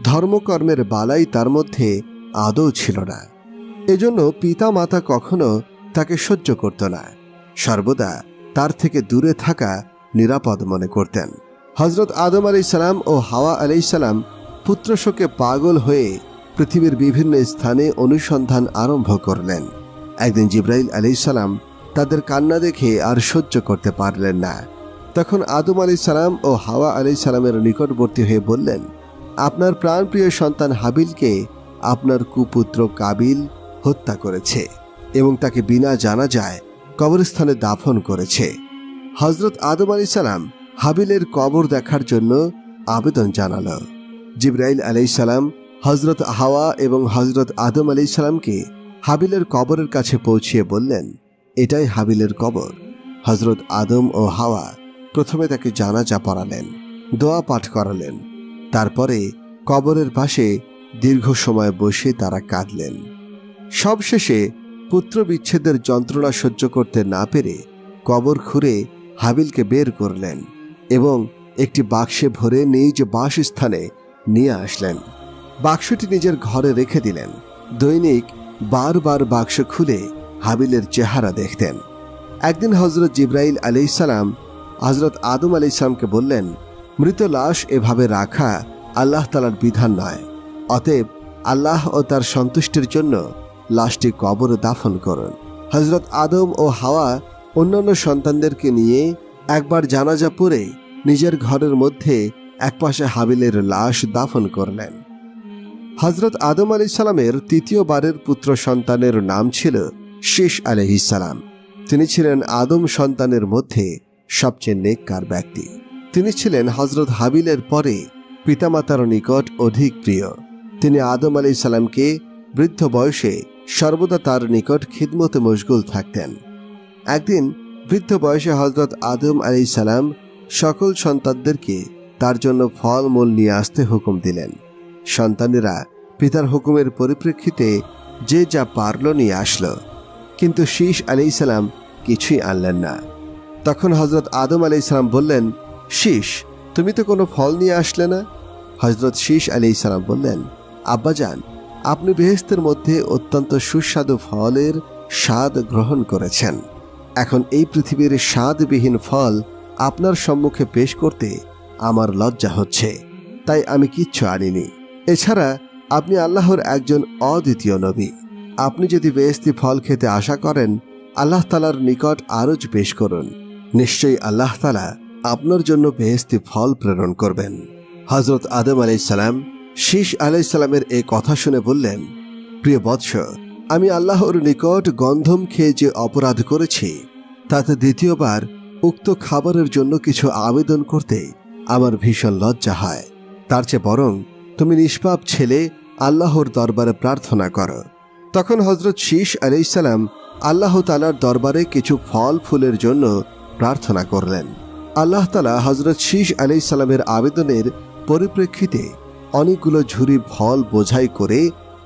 ধর্মকর্মের বালাই তার মধ্যে আদৌ ছিল না। এজন্য পিতা মাতা কখনো তাকে সহ্য করত না, সর্বদা তার থেকে দূরে থাকা নিরাপদ মনে করতেন। হযরত আদম আলাইহিস সালাম ও হাওয়া আলাইহিস সালাম পুত্রশোকে পাগল হয়ে পৃথিবীর বিভিন্ন স্থানে অনুসন্ধান আরম্ভ করলেন। একদিন জিবরাইল আলাইহিস সালাম তাদের কান্না দেখে আর সহ্য করতে পারলেন না। তখন আদম আলাইহিস সালাম ও হাওয়া আলাইহিস সালামের নিকটবর্তী হয়ে বললেন, আপনার প্রাণপ্রিয় সন্তান হাবিলকে আপনার কুপুত্র কাবিল হত্যা করেছে এবং তাকে বিনা জানাজায় কবরস্থানে দাফন করেছে। হযরত আদম আলাইহিস সালাম হাবিলের কবর দেখার জন্য আবেদন জানালো। জিবরাইল আলাইহিস সালাম হযরত হাওয়া এবং হযরত আদম আলাইহিস সালামকে হাবিলের কবরের কাছে পৌঁছিয়ে বললেন, এটাই হাবিলের কবর। হযরত আদম ও হাওয়া প্রথমে তাকে জানাজা পড়ালেন, দোয়া পাঠ করালেন। তারপরে কবরের পাশে দীর্ঘ সময় বসে তারা কাঁদলেন। সবশেষে পুত্র বিচ্ছেদের যন্ত্রণা সহ্য করতে না পেরে কবর খুঁড়ে হাবিলকে বের করলেন এবং একটি বাক্সে ভরে নিজ বাসস্থানে নিয়ে আসলেন। বাক্সটি নিজের ঘরে রেখে দিলেন। দৈনিক বারবার বাক্স খুলে হাবিলের চেহারা দেখতেন। একদিন হযরত জিবরাইল আলাইহিস সালাম হযরত আদম আলাইহিস সালামকে বললেন, মৃত লাশ এভাবে রাখা আল্লাহ তাআলার বিধান নয়, অতএব আল্লাহ ও তার সন্তুষ্টির জন্য লাশটি কবরে দাফন করুন। হযরত আদম ও হাওয়া অন্যান্য সন্তানদেরকে নিয়ে একবার জানাজা পড়ে নিজের ঘরের মধ্যে একপাশে হাবিলের লাশ দাফন করলেন। হযরত আদম আলাইহিস সালামের তৃতীয়বারের পুত্র সন্তানের নাম ছিল শীশ আলাইহিস সালাম। তিনি ছিলেন আদম সন্তানের মধ্যে সবচেয়ে নেককার ব্যক্তি। তিনি ছিলেন হযরত হাবিলের পরে পিতামাতার নিকট অধিক প্রিয়। তিনি আদম আলাইহিস সালামকে বৃদ্ধ বয়সে সর্বদা তার নিকট খিদমতে মশগুল থাকতেন। একদিন বৃদ্ধ বয়সে হযরত আদম আলাইহিস সালাম সকল সন্তানদেরকে তার জন্য ফলমূল নিয়ে আসতে হুকুম দিলেন। সন্তানেরা পিতার হুকুমের পরিপ্রেক্ষিতে যে যা পারল নিয়ে আসলো, কিন্তু শীষ আলাইহিসসালাম কিছুই আনলেন না। তখন হজরত আদম আলাইহিসসালাম বললেন, শীষ, তুমি তো কোনো ফল নিয়ে আসলে না। হজরত শীষ আলাইহিসসালাম বললেন, আব্বাজান, আপনি বেহেশতের মধ্যে অত্যন্ত সুস্বাদু ফলের স্বাদ গ্রহণ করেছেন। এখন এই পৃথিবীর স্বাদবিহীন ফল আপনার সম্মুখে পেশ করতে আমার লজ্জা হচ্ছে, তাই আমি কিচ্ছু আনিনি। এছাড়া আপনি আল্লাহর একজন অদ্বিতীয় নবী। আপনি যদি বেহেশতি ফল খেতে আশা করেন, আল্লাহ তাআলার নিকট আরজ পেশ করুন, নিশ্চয়ই আল্লাহ তাআলা আপনার জন্য বেহেশতি ফল প্রেরণ করবেন। হজরত আদম আলাইহিসসালাম শীষ আলাইহিসসালামের এই কথা শুনে বললেন, প্রিয় বৎস, আমি আল্লাহর নিকট গন্ধম খেয়ে যে অপরাধ করেছি, তাতে দ্বিতীয়বার উক্ত খাবারের জন্য কিছু আবেদন করতে আমার ভীষণ লজ্জা হয়। তার চেয়ে বরং তুমি নিষ্পাপ ছেলে আল্লাহর দরবারে প্রার্থনা করো। তখন হজরত শীষ আলাইহিসসালাম আল্লাহ তাআলার দরবারে কিছু ফল ফুলের জন্য প্রার্থনা করলেন। আল্লাহ তাআলা হজরত শীষ আলাইহিসসালামের আবেদনের পরিপ্রেক্ষিতে অনেকগুলো ঝুড়ি ফল বোঝাই করে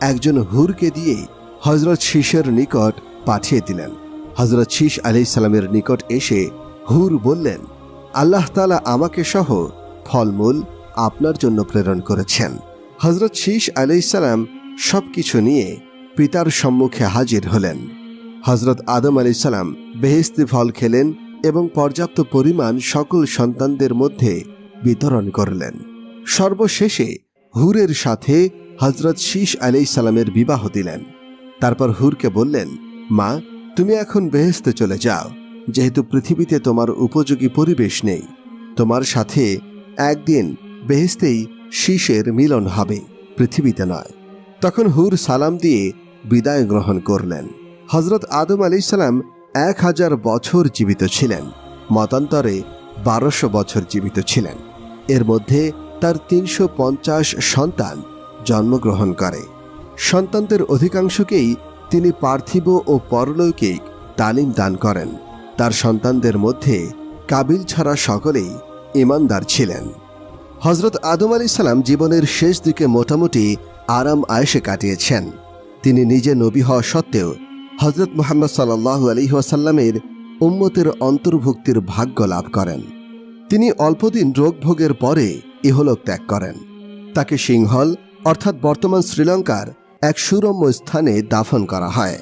একজন হুরকে দিয়ে হজরত শীষের নিকট পাঠিয়ে দিলেন। হজরত শীষ আলাইহিসসালামের নিকট এসে হুর বললেন, আল্লাহ তাআলা আমাকে সহ ফলমূল আপনার জন্য প্রেরণ করেছেন। হজরত শীষ আলাইহিসসালাম সবকিছু নিয়ে পিতার সম্মুখে হাজির হলেন। হজরত আদম আলাইহিসসালাম বেহেশতি ফল খেলেন এবং পর্যাপ্ত পরিমাণ সকল সন্তানদের মধ্যে বিতরণ করলেন। সর্বশেষে হুরের সাথে হজরত শীষ আলাইহিসসালামের বিবাহ দিলেন। তারপর হুরকে বললেন, মা, তুমি এখন বেহেশতে চলে যাও, যেহেতু পৃথিবীতে তোমার উপযোগী পরিবেশ নেই। তোমার সাথে একদিন বেহেশতেই শীষের মিলন হবে, পৃথিবীতে নয়। তখন হুর সালাম দিয়ে বিদায় গ্রহণ করলেন। হজরত আদম আলাইহিসসালাম 1000 বছর জীবিত ছিলেন, মতান্তরে 1200 বছর জীবিত ছিলেন। এর মধ্যে তার 350 সন্তান জন্মগ্রহণ করে। সন্তানদের অধিকাংশকেই তিনি পার্থিব ও পরলৌকিক তালিম দান করেন। তার সন্তানদের মধ্যে কাবিল ছাড়া সকলেই ঈমানদার ছিলেন। হজরত আদম আলাইহিসসালাম জীবনের শেষ দিকে মোটামুটি আরাম আয়েশে কাটিয়েছেন। তিনি নিজে নবী হওয়া সত্ত্বেও হজরত মুহাম্মদ সাল্লাল্লাহু আলাইহি ওয়াসাল্লামের উম্মতের অন্তর্ভুক্তির ভাগ্য লাভ করেন। তিনি অল্পদিন রোগভোগের পরে ইহলোক ত্যাগ করেন। তাকে সিংহল অর্থাৎ বর্তমান শ্রীলঙ্কার এক সুরম্য স্থানে দাফন করা হয়।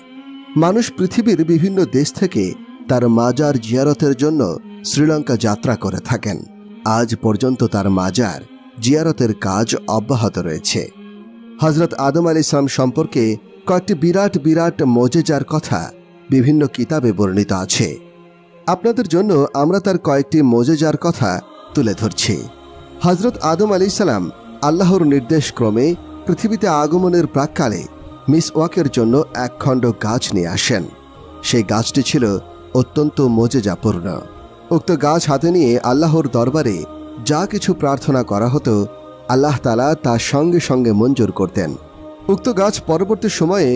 মানুষ পৃথিবীর বিভিন্ন দেশ থেকে তার মাজার জিয়ারতের জন্য শ্রীলঙ্কা যাত্রা করে থাকেন। আজ পর্যন্ত তার মাজার জিয়ারতের কাজ অব্যাহত রয়েছে। হজরত আদম আলাইহিসসালাম সম্পর্কে কয়েকটি বিরাট বিরাট মোজেজার কথা বিভিন্ন কিতাবে বর্ণিত আছে। আপনাদের জন্য আমরা তার কয়েকটি মোজেজার কথা তুলে ধরছি। হজরত আদম আলাইহিসসালাম আল্লাহর নির্দেশ ক্রমে পৃথিবীতে আগমনের প্রাক্কালে মিসওয়াকের জন্য এক খণ্ড গাছ নিয়ে আসেন। সেই গাছটি ছিল অত্যন্ত মোজেজাপূর্ণ। উক্ত গাছ হাতে নিয়ে আল্লাহর দরবারে যা কিছু প্রার্থনা করা হতো, আল্লাহ তাআলা তা সঙ্গে সঙ্গে মঞ্জুর করতেন। উক্ত গাছ পরবর্তী সময়ে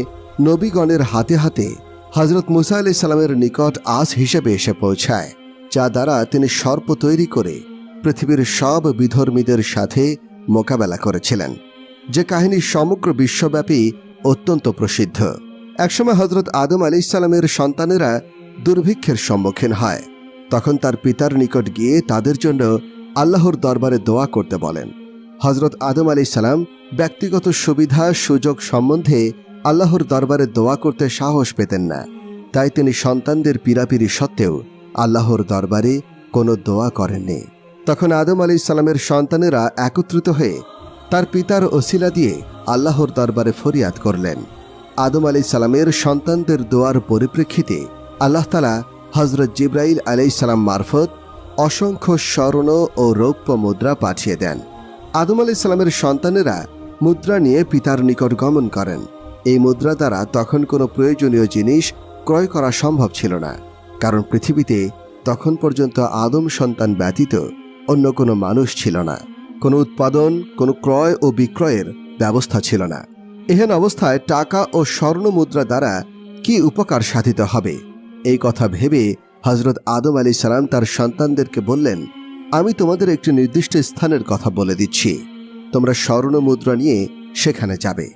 নবীগণের হাতে হাতে হজরত মুসা আলাইহিস সালামের নিকট আস হিসেবে এসে পৌঁছায়, যা দ্বারা তিনি সর্প তৈরি করে পৃথিবীর সব বিধর্মীদের সাথে মোকাবেলা করেছিলেন, যে কাহিনী সমগ্র বিশ্বব্যাপী অত্যন্ত প্রসিদ্ধ। একসময় হজরত আদম আলাইহিস সালামের সন্তানেরা দুর্ভিক্ষের সম্মুখীন হয়। তখন তার পিতার নিকট গিয়ে তাদের জন্য আল্লাহর দরবারে দোয়া করতে বলেন। হজরত আদম আলাইহিস সালাম ব্যক্তিগত সুবিধা সুযোগ সম্বন্ধে আল্লাহর দরবারে দোয়া করতে সাহস পেতেন না, তাই তিনি সন্তানদের পীড়াপিড়ি সত্ত্বেও আল্লাহর দরবারে কোনো দোয়া করেননি। তখন আদম আলাইহিস সালামের সন্তানেরা একত্রিত হয়ে তার পিতার ওসিলা দিয়ে আল্লাহর দরবারে ফরিয়াদ করলেন। আদম আলাইহিস সালামের সন্তানদের দোয়ার পরিপ্রেক্ষিতে আল্লাহ তাআলা হজরত জিবরাইল আলাইহিস সালাম মারফত অসংখ্য স্বর্ণ ও রৌপ্য মুদ্রা পাঠিয়ে দেন। আদম আলাইহিস সালামের সন্তানেরা মুদ্রা নিয়ে পিতার নিকট গমন করেন। এই মুদ্রা দ্বারা তখন কোনো প্রয়োজনীয় জিনিস ক্রয় করা সম্ভব ছিল না, কারণ পৃথিবীতে তখন পর্যন্ত আদম সন্তান ব্যতীত অন্য কোনো মানুষ ছিল না। কোনো উৎপাদন, কোনো ক্রয় ও বিক্রয়ের ব্যবস্থা ছিল না। এহেন অবস্থায় টাকা ও স্বর্ণ মুদ্রা দ্বারা কি উপকার সাধিত হবে, এই কথা ভেবে হজরত আদম আলাইহিস সালাম তার সন্তানদেরকে বললেন, আমি তোমাদের একটি নির্দিষ্ট স্থানের কথা বলে দিচ্ছি, তোমরা স্বর্ণ মুদ্রা নিয়ে সেখানে যাবে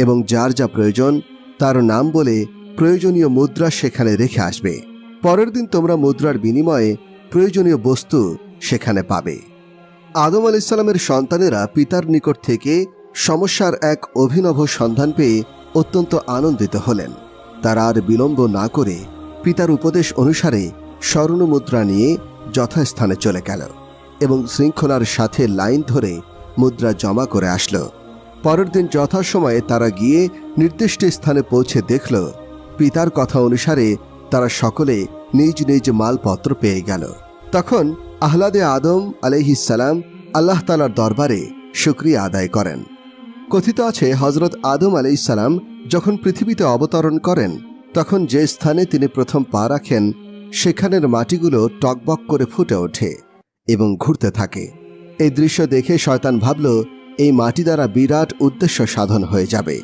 এবং যার যা প্রয়োজন তার নাম বলে প্রয়োজনীয় মুদ্রা সেখানে রেখে আসবে। পরের দিন তোমরা মুদ্রার বিনিময়ে প্রয়োজনীয় বস্তু সেখানে পাবে। আদম আলাইহিসসালামের সন্তানেরা পিতার নিকট থেকে সমস্যার এক অভিনব সন্ধান পেয়ে অত্যন্ত আনন্দিত হলেন। তারা আর বিলম্ব না করে পিতার উপদেশ অনুসারে স্বর্ণ মুদ্রা নিয়ে যথাস্থানে চলে গেল এবং শৃঙ্খলার সাথে লাইন ধরে মুদ্রা জমা করে আসলো। পরের দিন যথাসময়ে তারা গিয়ে নির্দিষ্ট স্থানে পৌঁছে দেখল পিতার কথা অনুসারে তারা সকলে নিজ নিজ মালপত্র পেয়ে গেল। তখন আহলাদে আদম আলাইহিসসালাম আল্লাহ তাআলার দরবারে শুকরিয়া আদায় করেন। কথিত আছে হযরত আদম আলাইহিসসালাম যখন পৃথিবীতে অবতরণ করেন তখন যে স্থানে তিনি প্রথম পা রাখেন সেখানের মাটিগুলো টকবক করে ফুটে ওঠে এবং ঘুরতে থাকে। এই দৃশ্য দেখে শয়তান ভাবল এই মাটি দ্বারা বিরাট উদ্দেশ্য সাধন হয়ে যাবে।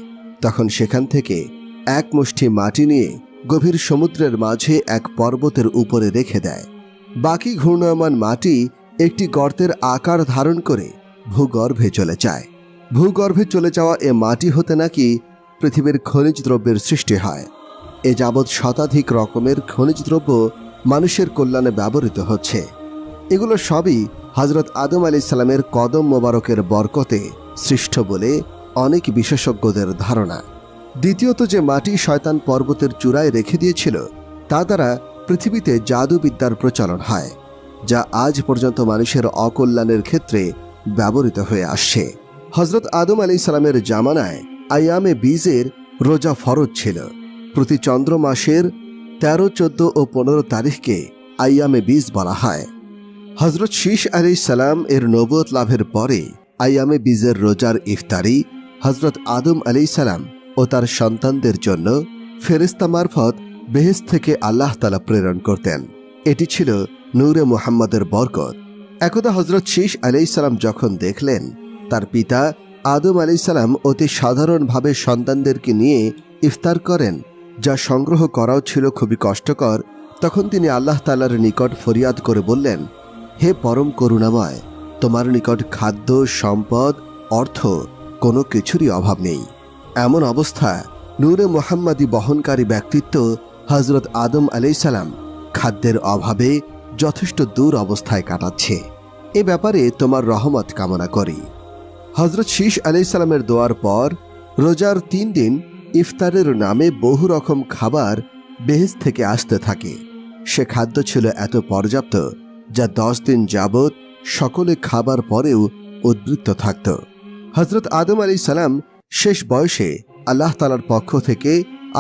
তখন সেখান থেকে এক মুষ্টি মাটি নিয়ে গভীর সমুদ্রের মাঝে এক পর্বতের উপরে রেখে দেয়। বাকি ঘূর্ণায়মান মাটি একটি গর্তের আকার ধারণ করে ভূগর্ভে চলে যায়। ভূগর্ভে চলে যাওয়া এ মাটি হতে নাকি পৃথিবীর খনিজ দ্রব্যের সৃষ্টি হয়। এ যাবৎ শতাধিক রকমের খনিজ দ্রব্য মানুষের কল্যাণে ব্যবহৃত হচ্ছে। এগুলো সবই হযরত আদম আলাইহিসসালামের কদম মোবারকের বরকতে সৃষ্ট বলে অনেক বিশেষজ্ঞদের ধারণা। দ্বিতীয়ত, যে মাটি শয়তান পর্বতের চূড়ায় রেখে দিয়েছিল তা দ্বারা পৃথিবীতে জাদুবিদ্যার প্রচলন হয়, যা আজ পর্যন্ত মানুষের অকল্যাণের ক্ষেত্রে ব্যবহৃত হয়ে আসছে। হযরত আদম আলাইহিসসালামের জামানায় আইয়ামে বীজের রোজা ফরজ ছিল। প্রতি চন্দ্র মাসের 13, 14 ও 15 তারিখকে আইয়ামে বীজ বলা হয়। হযরত শীশ আলাইহিসসালাম এর নবুয়ত লাভের পরে আইয়ামে বীজের রোজার ইফতারি হযরত আদম আলাইহিসসালাম ও তার সন্তানদের জন্য ফেরেশতা মারফত বেহেশত থেকে আল্লাহ তাআলা প্রেরণ করতেন। এটি ছিল নূরে মুহাম্মদের বরকত। একদা হযরত শীশ আলাইহিসসালাম যখন দেখলেন তার পিতা আদম আলাইহিসসালাম অতি সাধারণভাবে সন্তানদেরকে নিয়ে ইফতার করেন, যা সংগ্রহ করাও ছিল খুবই কষ্টকর, তখন তিনি আল্লাহ তাআলার নিকট ফরিয়াদ করে বললেন, হে পরম করুণাময়, তোমার নিকট খাদ্য, সম্পদ, অর্থ কোনো কিছুরই অভাব নেই। এমন অবস্থা নূরে মুহাম্মাদি বহনকারী ব্যক্তিত্ব হযরত আদম আলাইহিসসালাম খাদ্যের অভাবে যথেষ্ট দূর অবস্থায় কাটাচ্ছে। এ ব্যাপারে তোমার রহমত কামনা করি। হযরত শীশ আলাইহিসসালামের দোয়ার পর রোজার 3 দিন ইফতারের নামে বহু রকম খাবার বেহেশত থেকে আসতে থাকে। সে খাদ্য ছিল এত পর্যাপ্ত যা 10 দিন যাবৎ সকলে খাবার পরেও উদ্বৃত্ত থাকত। হযরত আদম আলাইহিসসালাম শেষ বয়সে আল্লাহ তাআলার পক্ষ থেকে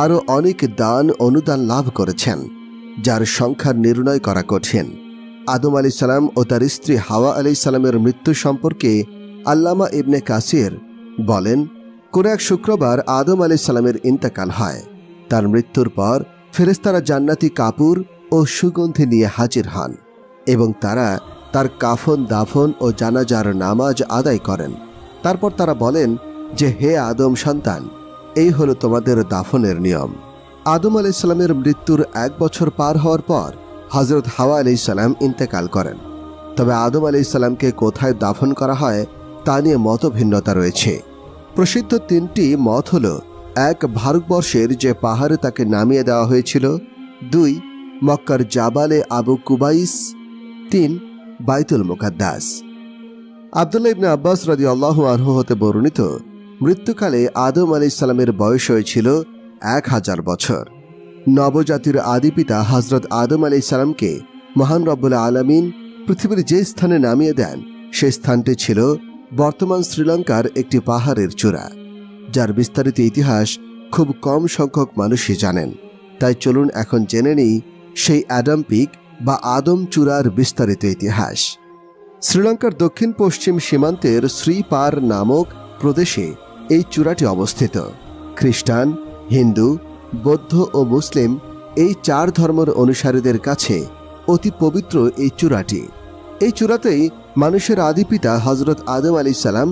আরও অনেক দান অনুদান লাভ করেছেন, যার সংখ্যা নির্ণয় করা কঠিন। আদম আলাইহিসসালাম ও তার স্ত্রী হাওয়া আলাইহিসসালামের মৃত্যু সম্পর্কে আল্লামা ইবনে কাসির বলেন, কোন এক শুক্রবার আদম আলাইহিসসালামের ইন্তেকাল হয়। তার মৃত্যুর পর ফেরেশতারা জান্নাতি কাপড় ও সুগন্ধি নিয়ে হাজির হন এবং তারা তার কাফন, দাফন ও জানাজার নামাজ আদায় করেন। তারপর তারা বলেন যে, হে আদম সন্তান, এই হলো তোমাদের দাফনের নিয়ম। আদম আলাইহিসসালামের মৃত্যুর 1 বছর পার হওয়ার পর হযরত হাওয়া আলাইহিসসালাম ইন্তেকাল করেন। তবে আদম আলাইহিসসালামকে কোথায় দাফন করা হয় তা নিয়ে মতভিন্নতা রয়েছে। প্রসিদ্ধ 3টি মত হল: 1, ভারতবর্ষের যে পাহাড়ে তাকে নামিয়ে দেওয়া হয়েছিল; 2, মক্কার জাবালে আবু কুবাইস; 3, বাইতুল মুকাদ্দাস। আব্দুল্লাহ ইবনে আব্বাস রাদিয়াল্লাহু আনহু হতে বর্ণিত, মৃত্যুকালে আদম আলাইহিসসালামের বয়স হয়েছিল 1000 বছর। নবজাতির আদিপিতা হযরত আদম আলাইহিসসালামকে মহান রব্বুল আলামিন পৃথিবীর যে স্থানে নামিয়ে দেন সেই স্থানটি ছিল বর্তমান শ্রীলঙ্কার একটি পাহাড়ের চূড়া, যার বিস্তারিত ইতিহাস খুব কম সংখ্যক মানুষই জানেন। তাই চলুন এখন জেনে নিই সেই অ্যাডাম পিক বা আদম চূড়ার বিস্তারিত ইতিহাস। শ্রীলঙ্কার দক্ষিণ পশ্চিম সীমান্তের শ্রীপার নামক প্রদেশে এই চূড়াটি অবস্থিত। খ্রিস্টান, হিন্দু, বৌদ্ধ ও মুসলিম এই 4 ধর্মের অনুসারীদের কাছে অতি পবিত্র এই চূড়াটি। এই চূড়াতেই মানুষের আদিপিতা হযরত আদম আলাইহিসসালাম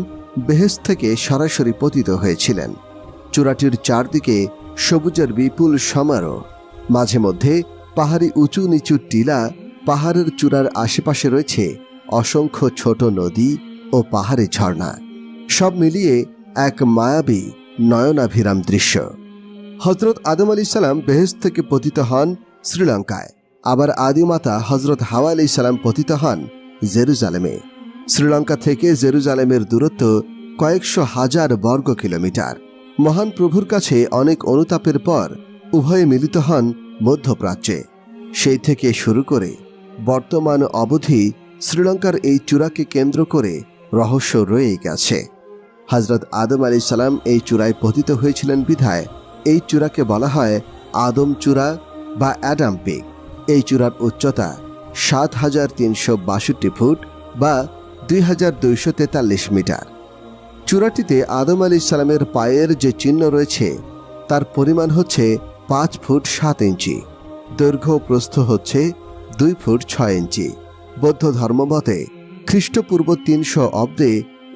বেহেশত থেকে সরাসরি পতিত হয়েছিলেন। চূড়াটির চারদিকে সবুজের বিপুল সমারোহ, মাঝে মধ্যে পাহাড়ি উঁচু নিচু টিলা, পাহাড়ের চূড়ার আশেপাশে রয়েছে অসংখ্য ছোট নদী ও পাহাড়ি ঝর্ণা, সব মিলিয়ে এক মায়াবী নয়নাভিরাম দৃশ্য। হজরত আদম আলাইহিসসালাম বেহেশত থেকে পতিত হন শ্রীলঙ্কায়। আবার আদিমাতা হজরত হাওয়া আলাইহিসসালাম পতিত হন জেরুজালেমে। শ্রীলঙ্কা থেকে জেরুজালেমের দূরত্ব কয়েকশো হাজার বর্গ কিলোমিটার। মহান প্রভুর কাছে অনেক অনুতাপের পর উভয়ে মিলিত হন মধ্যপ্রাচ্যে। সেই থেকে শুরু করে বর্তমান অবধি শ্রীলঙ্কার এই চূড়াকে কেন্দ্র করে রহস্য রয়ে গেছে। হজরত আদম আলাইহিসসালাম এই চূড়ায় পতিত হয়েছিলেন বিধায় এই চূড়াকে বলা হয় আদম চূড়া বা অ্যাডাম পিক। এই চূড়ার উচ্চতা ৭,৩৬২ ফুট বা ২,২৪৩ মিটার। চূড়াটিতে আদম আলাইহিসসালামের পায়ের যে চিহ্ন রয়েছে তার পরিমাণ হচ্ছে ৫ ফুট ৭ ইঞ্চি। দৈর্ঘ্য প্রস্থ হচ্ছে ২ ফুট ৬ ইঞ্চি। বৌদ্ধ ধর্মমতে খ্রিস্টপূর্ব ৩০০ অব্দে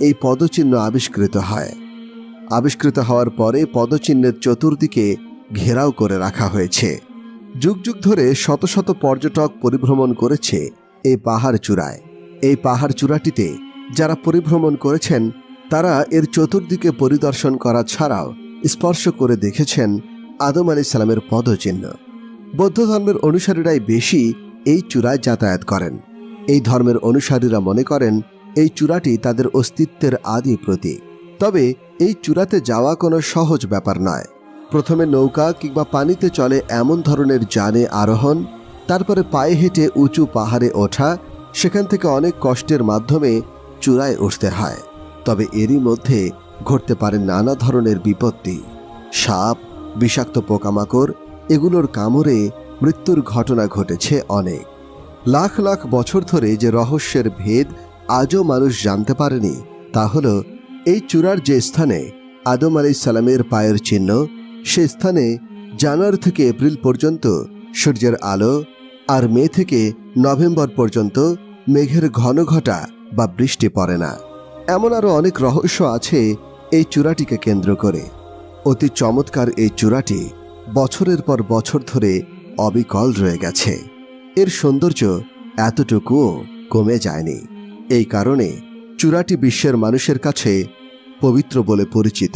এই পদচিহ্ন আবিষ্কৃত হয়। আবিষ্কৃত হওয়ার পরে পদচিহ্নের চতুর্দিকে ঘেরাও করে রাখা হয়েছে। যুগ যুগ ধরে শত শত পর্যটক পরিভ্রমণ করেছে এই পাহাড় চূড়ায়। এই পাহাড় চূড়াটিতে যারা পরিভ্রমণ করেছেন তারা এর চতুর্দিকে পরিদর্শন করা ছাড়াও স্পর্শ করে দেখেছেন আদম আলাইহিসসালামের পদচিহ্ন। বৌদ্ধ ধর্মের অনুসারীরাই বেশি এই চূড়ায় যাতায়াত করেন। এই ধর্মের অনুসারীরা মনে করেন এই চূড়াটি তাদের অস্তিত্বের আদি প্রতীক। তবে এই চূড়াতে যাওয়া কোনো সহজ ব্যাপার নয়। প্রথমে নৌকা কিংবা পানিতে চলে এমন ধরনের যানে আরোহণ, তারপরে পায়ে হেঁটে উঁচু পাহাড়ে ওঠা, সেখান থেকে অনেক কষ্টের মাধ্যমে চূড়ায় উঠতে হয়। তবে এরই মধ্যে ঘটতে পারে নানা ধরনের বিপত্তি। সাপ, বিষাক্ত পোকামাকড় এগুলোর কামড়ে মৃত্যুর ঘটনা ঘটেছে অনেক। লাখ লাখ বছর ধরে যে রহস্যের ভেদ আজও মানুষ জানতে পারেনি তা হল এই চূড়ার যে স্থানে আদম আলাইহিসসালামের পায়ের চিহ্ন, সে স্থানে জানুয়ারি থেকে এপ্রিল পর্যন্ত সূর্যের আলো, আর মে থেকে নভেম্বর পর্যন্ত মেঘের ঘন ঘটা বা বৃষ্টি পড়ে না। এমন আরও অনেক রহস্য আছে এই চূড়াটিকে কেন্দ্র করে। অতি চমৎকার এই চূড়াটি বছরের পর বছর ধরে অবিকল রয়ে গেছে। এর সৌন্দর্য এতটুকুও কমে যায়নি। এই কারণে চূড়াটি বিশ্বের মানুষের কাছে পবিত্র বলে পরিচিত।